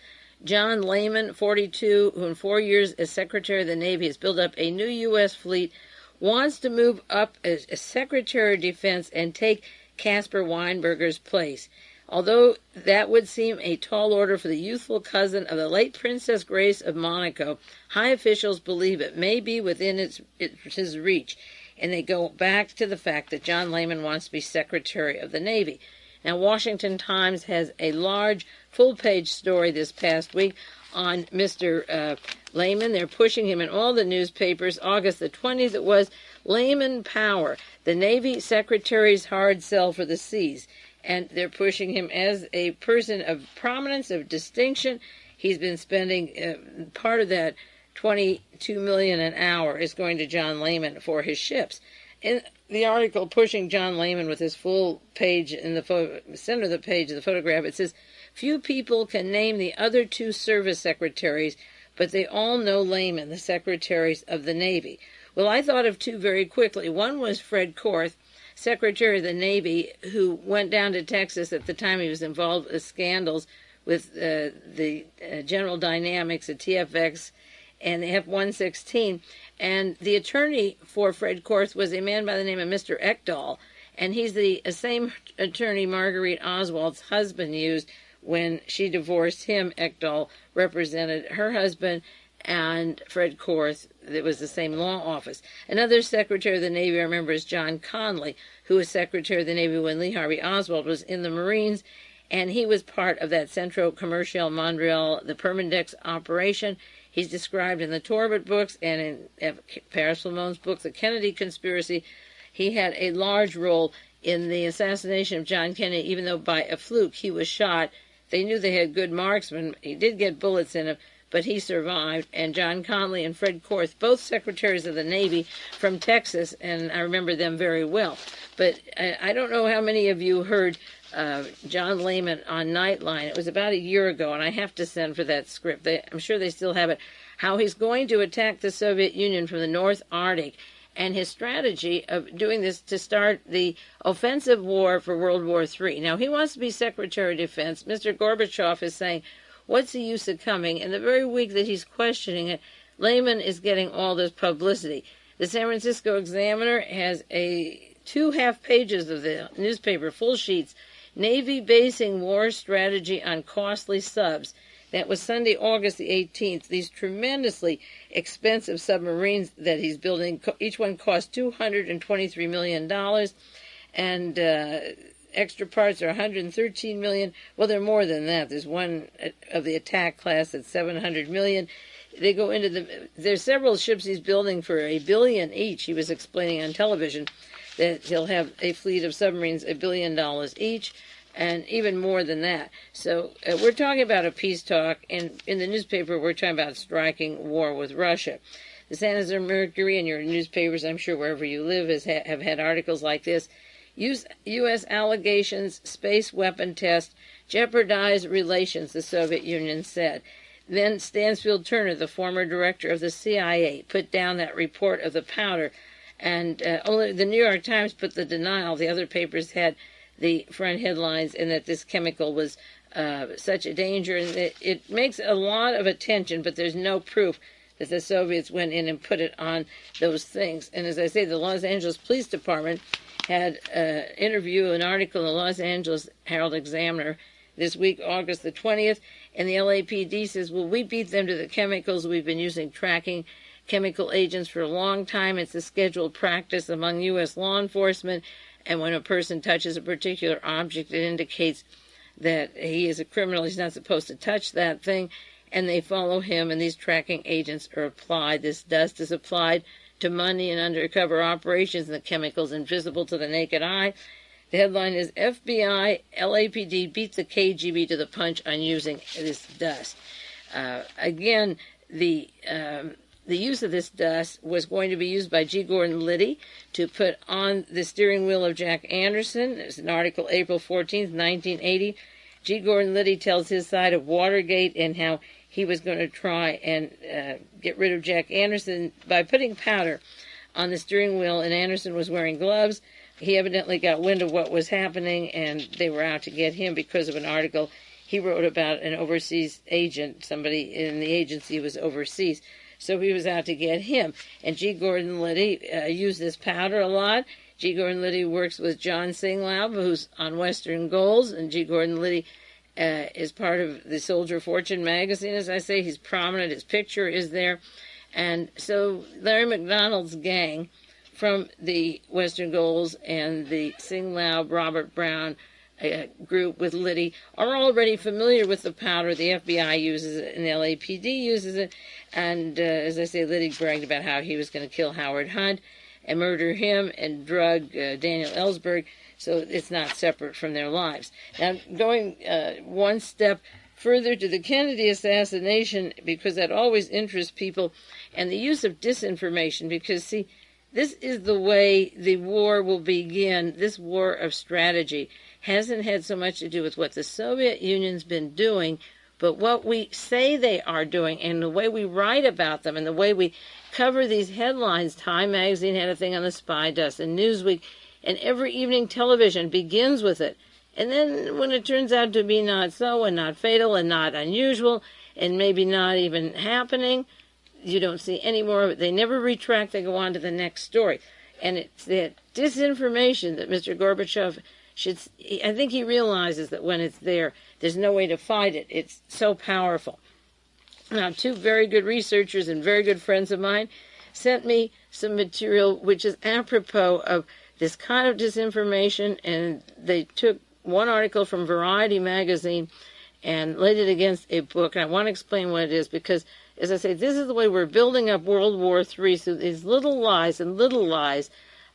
John Lehman, 42, who in 4 years as Secretary of the Navy has built up a new U.S. fleet, wants to move up as Secretary of Defense and take Caspar Weinberger's place. Although that would seem a tall order for the youthful cousin of the late Princess Grace of Monaco, high officials believe it may be within his reach, and they go back to the fact that John Lehman wants to be Secretary of the Navy. Now, Washington Times has a large full-page story this past week on Mr. Lehman. They're pushing him in all the newspapers. August the 20th, it was Lehman Power, the Navy Secretary's hard sell for the seas. And they're pushing him as a person of prominence, of distinction. He's been spending part of that $22 million an hour is going to John Lehman for his ships. In the article pushing John Lehman with his full page in the center of the page of the photograph, it says, few people can name the other two service secretaries, but they all know Lehman, the secretaries of the Navy. Well, I thought of two very quickly. One was Fred Korth, Secretary of the Navy, who went down to Texas at the time he was involved with scandals with the General Dynamics, the TFX, and the F-116. And the attorney for Fred Korth was a man by the name of Mr. Ekdahl, and he's the same attorney Marguerite Oswald's husband used when she divorced him. Ekdahl represented her husband, and Fred Korth, it was the same law office. Another Secretary of the Navy I remember is John Conley, who was Secretary of the Navy when Lee Harvey Oswald was in the Marines, and he was part of that Centro Comercial Montreal, the Permindex operation. He's described in the Torbett books and in Paris Flamon's book, The Kennedy Conspiracy. He had a large role in the assassination of John Kennedy, even though by a fluke he was shot. They knew they had good marksmen. He did get bullets in him, but he survived. And John Conley and Fred Korth, both secretaries of the Navy from Texas, and I remember them very well. But I don't know how many of you heard John Lehman on Nightline. It was about a year ago, and I have to send for that script. I'm sure they still have it. How he's going to attack the Soviet Union from the North Arctic, and his strategy of doing this to start the offensive war for World War III. Now, he wants to be Secretary of Defense. Mr. Gorbachev is saying, what's the use of coming? And the very week that he's questioning it, Lehman is getting all this publicity. The San Francisco Examiner has 2 half pages of the newspaper, full sheets, Navy basing war strategy on costly subs. That was Sunday, August the 18th. These tremendously expensive submarines that he's building, each one cost $223 million, and extra parts are $113 million. Well, they're more than that. There's one of the attack class that's $700 million. They go into there's several ships he's building for $1 billion each. He was explaining on television that he'll have a fleet of submarines $1 billion each, and even more than that. So we're talking about a peace talk, and in the newspaper we're talking about striking war with Russia. The San Jose Mercury and your newspapers, I'm sure wherever you live, have had articles like this. U.S. allegations, space weapon test, jeopardize relations, the Soviet Union said. Then Stansfield Turner, the former director of the CIA, put down that report of the powder. And only the New York Times put the denial. The other papers had the front headlines, and that this chemical was such a danger. And it makes a lot of attention, but there's no proof that the Soviets went in and put it on those things. And as I say, the Los Angeles Police Department had an article in the Los Angeles Herald Examiner this week, August the 20th, and the LAPD says, well, we beat them to the chemicals. We've been using tracking chemical agents for a long time. It's a scheduled practice among U.S. law enforcement, and when a person touches a particular object, it indicates that he is a criminal. He's not supposed to touch that thing, and they follow him, and these tracking agents are applied. This dust is applied to money and undercover operations, and the chemicals invisible to the naked eye. The headline is, FBI, LAPD beat the KGB to the punch on using this dust. Again, the use of this dust was going to be used by G. Gordon Liddy to put on the steering wheel of Jack Anderson. There's an article, April 14th, 1980. G. Gordon Liddy tells his side of Watergate and how he was going to try and get rid of Jack Anderson by putting powder on the steering wheel, and Anderson was wearing gloves. He evidently got wind of what was happening, and they were out to get him because of an article he wrote about an overseas agent, somebody in the agency was overseas. So he was out to get him. And G. Gordon Liddy used this powder a lot. G. Gordon Liddy works with John Singlaub, who's on Western Goals, and G. Gordon Liddy is part of the Soldier Fortune magazine, as I say. He's prominent. His picture is there. And so Larry MacDonald's gang from the Western Goals and the Singlaub, Robert Brown group with Liddy are already familiar with the powder. The FBI uses it and the LAPD uses it. And as I say, Liddy bragged about how he was going to kill Howard Hunt and murder him and drug Daniel Ellsberg. So it's not separate from their lives. Now, going one step further to the Kennedy assassination, because that always interests people, and the use of disinformation, because, see, this is the way the war will begin. This war of strategy hasn't had so much to do with what the Soviet Union's been doing, but what we say they are doing, and the way we write about them, and the way we cover these headlines. Time magazine had a thing on the spy dust, and Newsweek, and every evening television begins with it. And then when it turns out to be not so, and not fatal, and not unusual, and maybe not even happening, you don't see any more of it. They never retract. They go on to the next story. And it's that disinformation that Mr. Gorbachev should... I think he realizes that when it's there, there's no way to fight it. It's so powerful. Now, two very good researchers and very good friends of mine sent me some material which is apropos of this kind of disinformation, and they took one article from Variety magazine and laid it against a book. And I want to explain what it is because, as I say, this is the way we're building up World War III through these little lies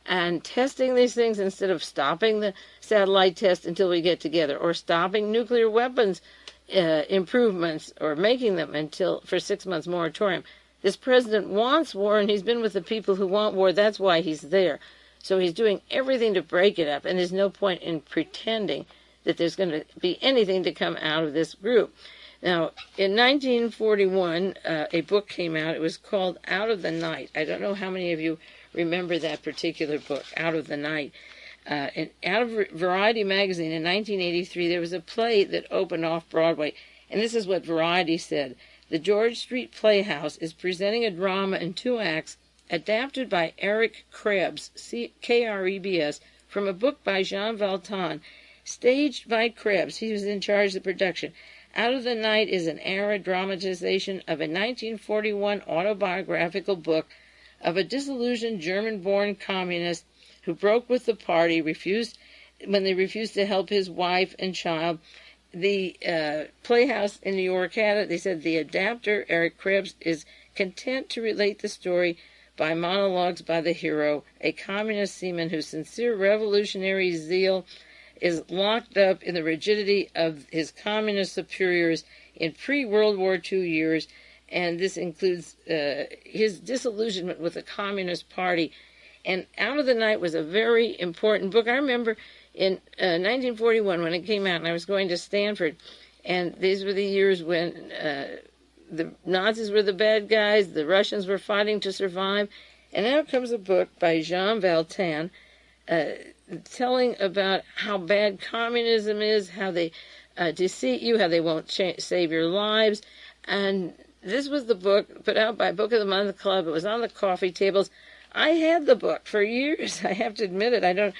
and testing these things instead of stopping the satellite test until we get together, or stopping nuclear weapons improvements, or making them until for 6 months moratorium. This president wants war, and he's been with the people who want war. That's why he's there. So he's doing everything to break it up, and there's no point in pretending that there's going to be anything to come out of this group. Now, in 1941, a book came out. It was called Out of the Night. I don't know how many of you remember that particular book, Out of the Night. And out of Variety magazine in 1983, there was a play that opened off Broadway, and this is what Variety said. The George Street Playhouse is presenting a drama in 2 acts adapted by Eric Krebs, Krebs, from a book by Jean Valjean, staged by Krebs. He was in charge of the production. Out of the Night is an era dramatization of a 1941 autobiographical book of a disillusioned German-born communist who broke with the party, when they refused to help his wife and child. The Playhouse in New York had it. They said the adapter, Eric Krebs, is content to relate the story by monologues by the hero, a communist seaman whose sincere revolutionary zeal is locked up in the rigidity of his communist superiors in pre-World War II years, and this includes his disillusionment with the Communist Party. And Out of the Night was a very important book. I remember in 1941 when it came out, and I was going to Stanford, and these were the years when the Nazis were the bad guys, the Russians were fighting to survive, and out comes a book by Jean Valjean telling about how bad communism is, how they deceive you, how they won't save your lives. And this was the book put out by Book of the Month Club. It was on the coffee tables. I had the book for years. I have to admit it. I'm going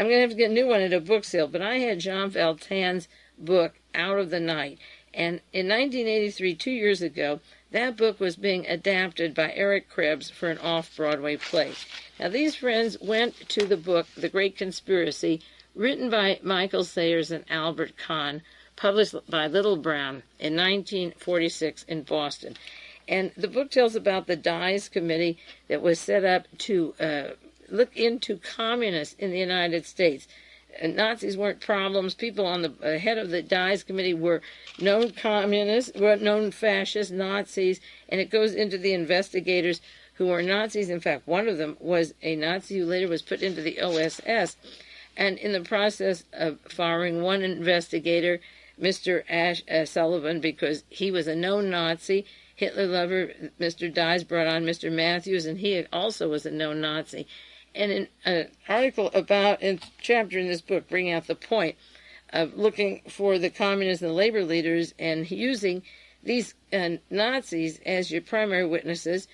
to have to get a new one at a book sale, but I had Jean Valjean's book, Out of the Night. And in 1983, 2 years ago, that book was being adapted by Eric Krebs for an off-Broadway play. Now, these friends went to the book, The Great Conspiracy, written by Michael Sayers and Albert Kahn, published by Little Brown in 1946 in Boston. And the book tells about the Dies Committee that was set up to look into communists in the United States. Nazis weren't problems. People on the head of the Dies Committee were known communists, were known fascists, Nazis, and it goes into the investigators who were Nazis. In fact, one of them was a Nazi who later was put into the OSS. And in the process of firing one investigator, Mr. Sullivan, because he was a known Nazi, Hitler lover, Mr. Dies brought on Mr. Matthews, and he also was a known Nazi. And in an article about, in chapter in this book, bringing out the point looking for the communists and the labor leaders and using these Nazis as your primary witnesses.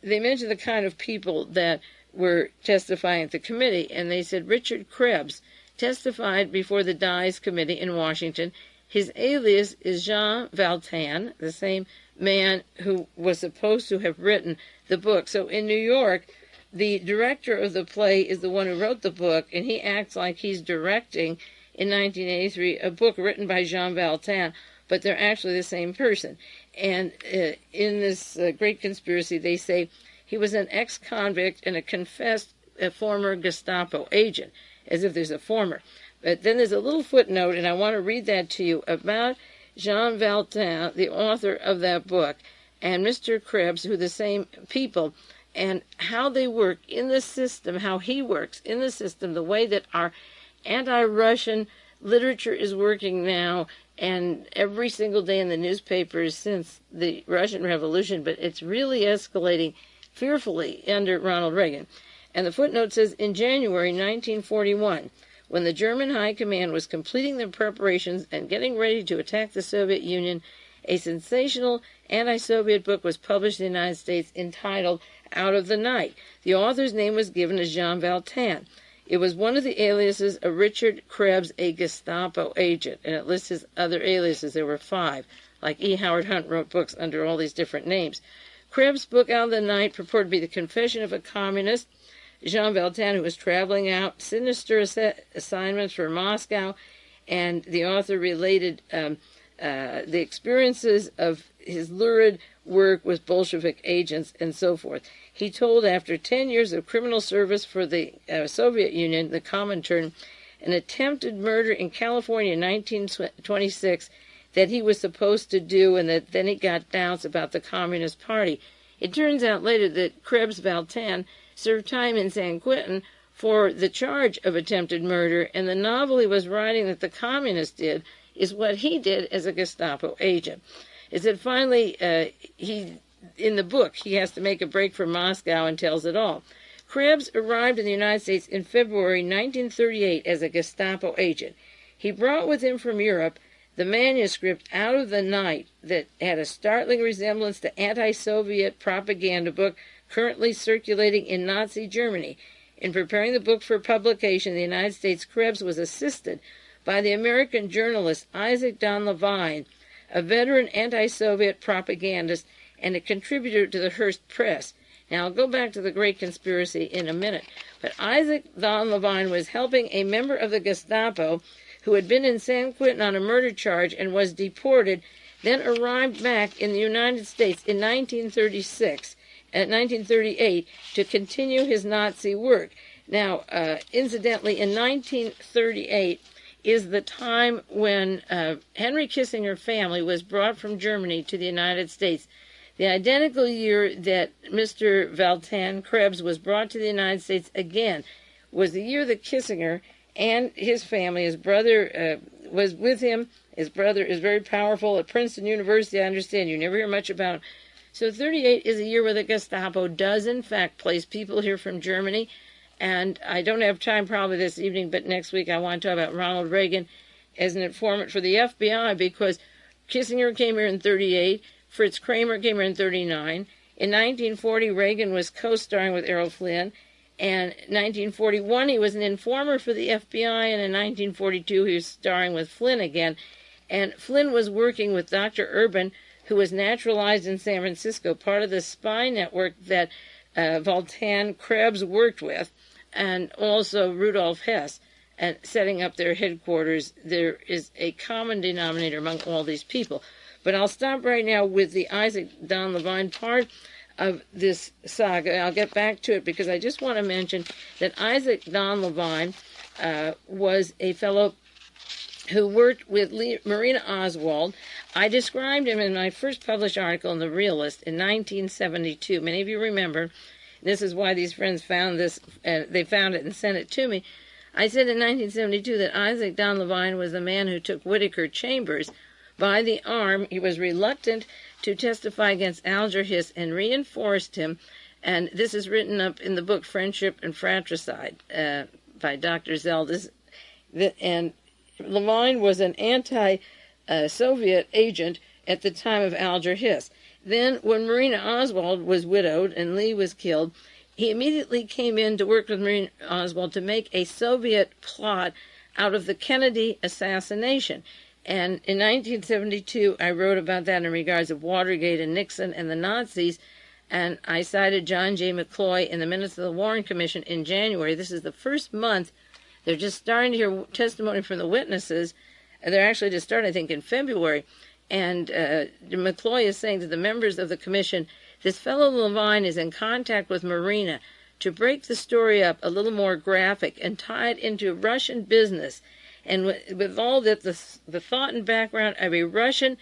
They mentioned the kind of people that were testifying at the committee, and they said Richard Krebs testified before the Dies Committee in Washington. His alias is Jean Valjean, the same man who was supposed to have written the book. So in New York, the director of the play is the one who wrote the book, and he acts like he's directing, in 1983, a book written by Jean Valjean, but they're actually the same person. And in this great conspiracy, they say he was an ex-convict and a confessed former Gestapo agent, as if there's a former. But then there's a little footnote, and I want to read that to you, about Jean Valjean, the author of that book, and Mr. Krebs, who are the same people, and how they work in the system, how he works in the system, the way that our anti-Russian literature is working now, and every single day in the newspapers since the Russian Revolution, but it's really escalating fearfully under Ronald Reagan. And the footnote says, in January 1941, when the German High Command was completing their preparations and getting ready to attack the Soviet Union, a sensational anti-Soviet book was published in the United States entitled Out of the Night. The author's name was given as Jean Valjean. It was one of the aliases of Richard Krebs, a Gestapo agent, and it lists his other aliases. There were 5. Like E. Howard Hunt wrote books under all these different names. Krebs' book Out of the Night purported to be the confession of a communist, Jean Valjean, who was traveling out, sinister assignments for Moscow, and the author related the experiences of his lurid work with Bolshevik agents and so forth. He told, after 10 years of criminal service for the Soviet Union, the Comintern, an attempted murder in California in 1926 that he was supposed to do, and that then he got doubts about the Communist Party. It turns out later that Krebs Valjean served time in San Quentin for the charge of attempted murder, and the novel he was writing that the communists did is what he did as a Gestapo agent. Is that finally, in the book, he has to make a break from Moscow and tells it all. Krebs arrived in the United States in February 1938 as a Gestapo agent. He brought with him from Europe the manuscript Out of the Night that had a startling resemblance to anti-Soviet propaganda book currently circulating in Nazi Germany. In preparing the book for publication in the United States, Krebs was assisted by the American journalist Isaac Don Levine, a veteran anti-Soviet propagandist and a contributor to the Hearst Press. Now, I'll go back to the Great Conspiracy in a minute, but Isaac Don Levine was helping a member of the Gestapo who had been in San Quentin on a murder charge and was deported, then arrived back in the United States in 1938 to continue his Nazi work. Now, incidentally, in 1938 is the time when Henry Kissinger's family was brought from Germany to the United States. The identical year that Mr. Valjean Krebs was brought to the United States again was the year that Kissinger and his family, his brother was with him. His brother is very powerful at Princeton University, I understand. You never hear much about him. So 38 is a year where the Gestapo does, in fact, place people here from Germany. And I don't have time probably this evening, but next week I want to talk about Ronald Reagan as an informant for the FBI, because Kissinger came here in 38, Fritz Kramer came here in 39. In 1940, Reagan was co-starring with Errol Flynn. And in 1941, he was an informer for the FBI, and in 1942, he was starring with Flynn again. And Flynn was working with Dr. Urban, who was naturalized in San Francisco, part of the spy network that Valjean Krebs worked with, and also Rudolf Hess, and setting up their headquarters. There is a common denominator among all these people. But I'll stop right now with the Isaac Don Levine part of this saga. I'll get back to it because I just want to mention that Isaac Don Levine was a fellow who worked with Marina Oswald. I described him in my first published article in The Realist in 1972. Many of you remember. This is why these friends found this. They found it and sent it to me. I said in 1972 that Isaac Don Levine was the man who took Whittaker Chambers by the arm. He was reluctant to testify against Alger Hiss and reinforced him. And this is written up in the book Friendship and Fratricide by Dr. Zeldis. And Levine was an anti-Soviet agent at the time of Alger Hiss. Then, when Marina Oswald was widowed and Lee was killed, he immediately came in to work with Marina Oswald to make a Soviet plot out of the Kennedy assassination. And in 1972, I wrote about that in regards of Watergate and Nixon and the Nazis, and I cited John J. McCloy in the minutes of the Warren Commission in January. This is the first month they're just starting to hear testimony from the witnesses. They're actually just starting, I think, in February. And McCloy is saying to the members of the commission, this fellow Levine is in contact with Marina to break the story up a little more graphic and tie it into Russian business, and with all that the thought and background of a Russian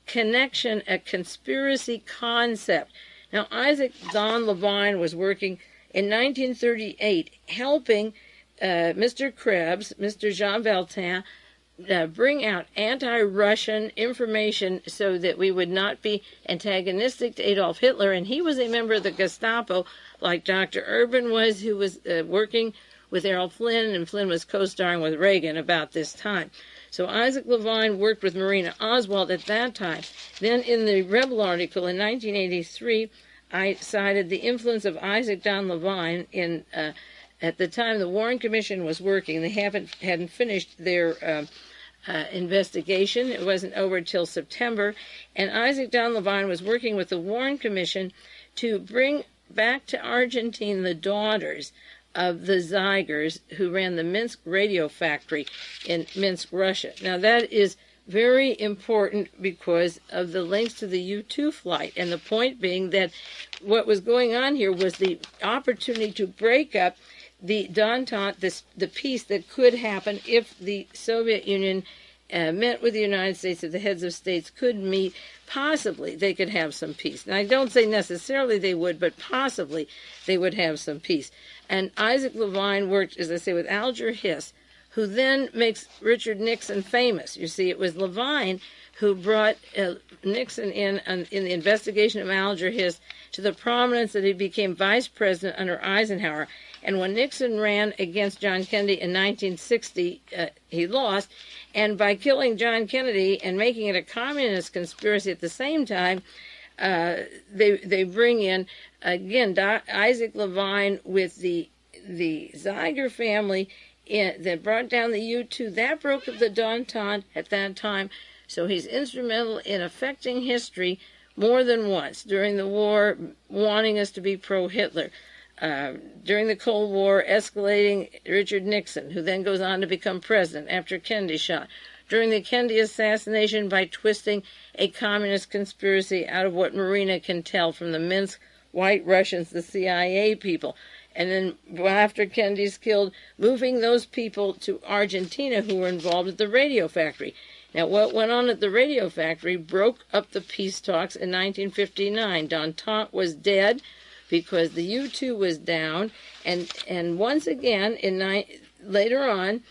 connection, a conspiracy concept. Now, Isaac Don Levine was working in 1938 helping Mr. Krebs, Mr. Jean Valtin, bring out anti-Russian information so that we would not be antagonistic to Adolf Hitler. And he was a member of the Gestapo, like Dr. Urban was, who was working with Errol Flynn, and Flynn was co-starring with Reagan about this time. So Isaac Levine worked with Marina Oswald at that time. Then in the Rebel article in 1983, I cited the influence of Isaac Don Levine in at the time the Warren Commission was working. They hadn't finished their investigation. It wasn't over until September. And Isaac Don Levine was working with the Warren Commission to bring back to Argentina the daughters of the Zeigers who ran the Minsk radio factory in Minsk, Russia. Now that is very important because of the links to the U-2 flight, and the point being that what was going on here was the opportunity to break up the Détente, the peace that could happen if the Soviet Union met with the United States, if the heads of states could meet. Possibly they could have some peace. Now, I don't say necessarily they would, but possibly they would have some peace. And Isaac Levine worked, as I say, with Alger Hiss, who then makes Richard Nixon famous. You see, it was Levine who brought Nixon in the investigation of Alger Hiss to the prominence that he became vice president under Eisenhower. And when Nixon ran against John Kennedy in 1960, he lost. And by killing John Kennedy and making it a communist conspiracy at the same time, they bring in, again, Isaac Levine with the Zeiger family that brought down the U-2. That broke up the Détente at that time. So he's instrumental in affecting history more than once. During the war, wanting us to be pro-Hitler. During the Cold War, escalating Richard Nixon, who then goes on to become president after Kennedy shot. During the Kennedy assassination, by twisting a communist conspiracy out of what Marina can tell from the Minsk White Russians, the CIA people. And then after Kennedy's killed, moving those people to Argentina who were involved at the radio factory. Now, what went on at the radio factory broke up the peace talks in 1959. Détente was dead because the U-2 was down, and once again, later on,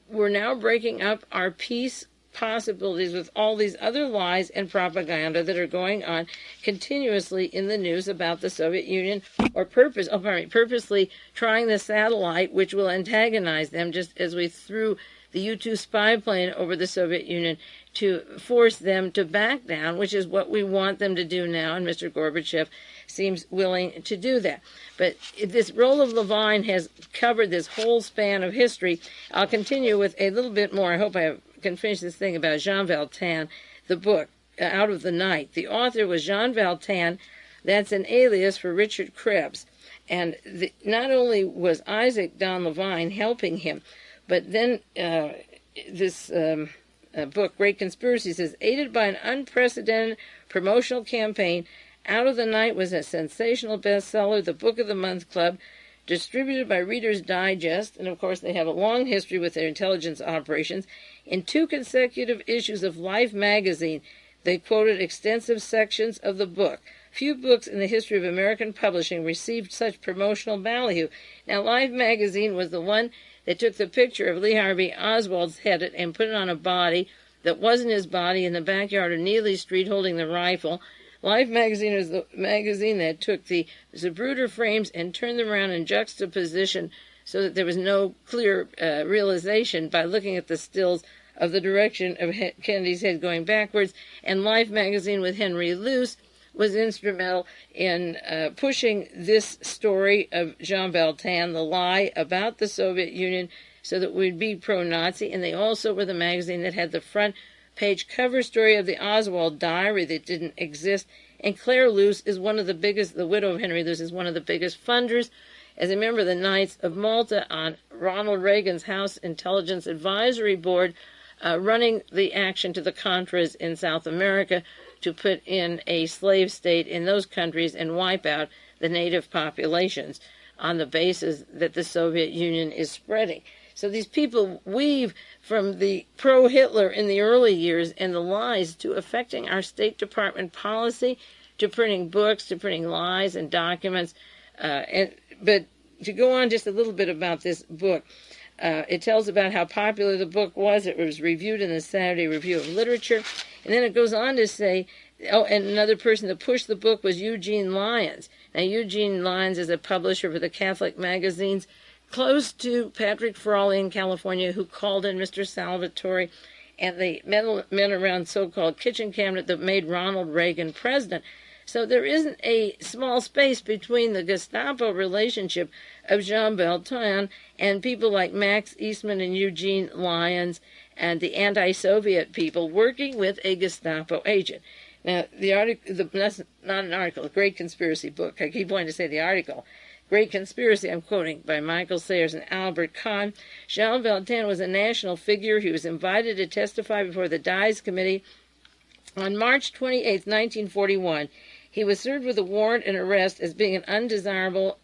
we're now breaking up our peace possibilities with all these other lies and propaganda that are going on continuously in the news about the Soviet Union, or purposely trying the satellite, which will antagonize them, just as we threw the U-2 spy plane over the Soviet Union to force them to back down, which is what we want them to do now, and Mr. Gorbachev seems willing to do that. But this role of Levine has covered this whole span of history. I'll continue with a little bit more. I hope I can finish this thing about Jean Valtin, the book, Out of the Night. The author was Jean Valtin. That's an alias for Richard Krebs. And not only was Isaac Don Levine helping him, but then this book, Great Conspiracy, says, aided by an unprecedented promotional campaign, Out of the Night was a sensational bestseller, the Book of the Month Club, distributed by Reader's Digest, and of course they have a long history with their intelligence operations. In 2 consecutive issues of Life magazine, they quoted extensive sections of the book. Few books in the history of American publishing received such promotional value. Now, Life magazine was the one that took the picture of Lee Harvey Oswald's head and put it on a body that wasn't his body in the backyard of Neely Street holding the rifle. Life magazine was the magazine that took the Zapruder frames and turned them around in juxtaposition so that there was no clear realization by looking at the stills of the direction of Kennedy's head going backwards. And Life magazine with Henry Luce was instrumental in pushing this story of Jean Beltan, the lie about the Soviet Union, so that we'd be pro-Nazi. And they also were the magazine that had the front page cover story of the OSWALD diary that didn't exist. And Claire Luce is one of the biggest, the widow of Henry Luce is one of the biggest funders. As a member of the Knights of Malta on Ronald Reagan's House Intelligence Advisory Board, running the action to the Contras in South America to put in a slave state in those countries and wipe out the native populations on the basis that the Soviet Union is spreading. So these people weave from the pro-Hitler in the early years and the lies to affecting our State Department policy, to printing books, to printing lies and documents. But to go on just a little bit about this book, it tells about how popular the book was. It was reviewed in the Saturday Review of Literature. And then it goes on to say, and another person that pushed the book was Eugene Lyons. Now, Eugene Lyons is a publisher for the Catholic magazines, close to Patrick Frawley in California, who called in Mr. Salvatore and the men around so-called kitchen cabinet that made Ronald Reagan president. So there isn't a small space between the Gestapo relationship of Jean Beltan and people like Max Eastman and Eugene Lyons and the anti-Soviet people working with a Gestapo agent. Now, the article, that's not an article, a Great Conspiracy book. I keep wanting to say the article. Great Conspiracy, I'm quoting, by Michael Sayers and Albert Kahn. Jean Beltan was a national figure. He was invited to testify before the Dies Committee on March 28, 1941. He was served with a warrant and arrest as being an undesirable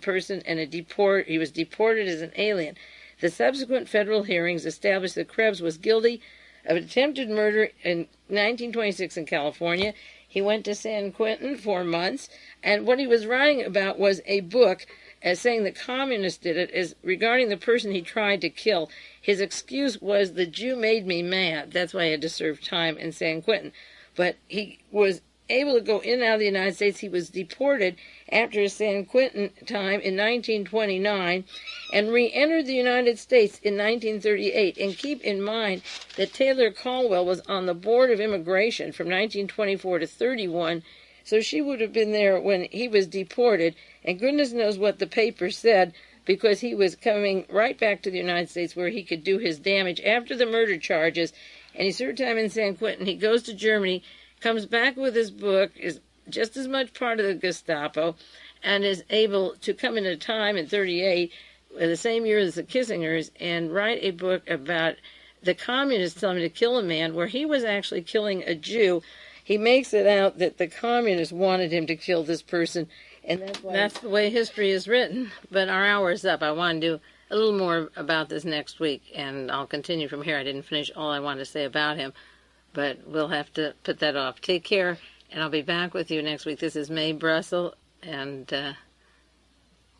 person and he was deported as an alien. The subsequent federal hearings established that Krebs was guilty of attempted murder in 1926 in California. He went to San Quentin for months, and what he was writing about was a book saying the communists did it, is regarding the person he tried to kill. His excuse was, the Jew made me mad. That's why he had to serve time in San Quentin. But he was able to go in and out of the United States. He was deported after his San Quentin time in 1929 and re-entered the United States in 1938. And keep in mind that Taylor Caldwell was on the Board of Immigration from 1924 to 31, so she would have been there when he was deported, and goodness knows what the paper said, because he was coming right back to the United States where he could do his damage after the murder charges, and he served time in San Quentin. He goes to Germany, comes back with his book, is just as much part of the Gestapo, and is able to come in a time in 38, the same year as the Kissingers, and write a book about the communists telling him to kill a man, where he was actually killing a Jew. He makes it out that the communists wanted him to kill this person, and that's the way history is written. But our hour is up. I want to do a little more about this next week, and I'll continue from here. I didn't finish all I wanted to say about him, but we'll have to put that off. Take care, and I'll be back with you next week. This is Mae Brussell, and,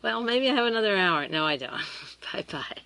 well, maybe I have another hour. No, I don't. Bye-bye.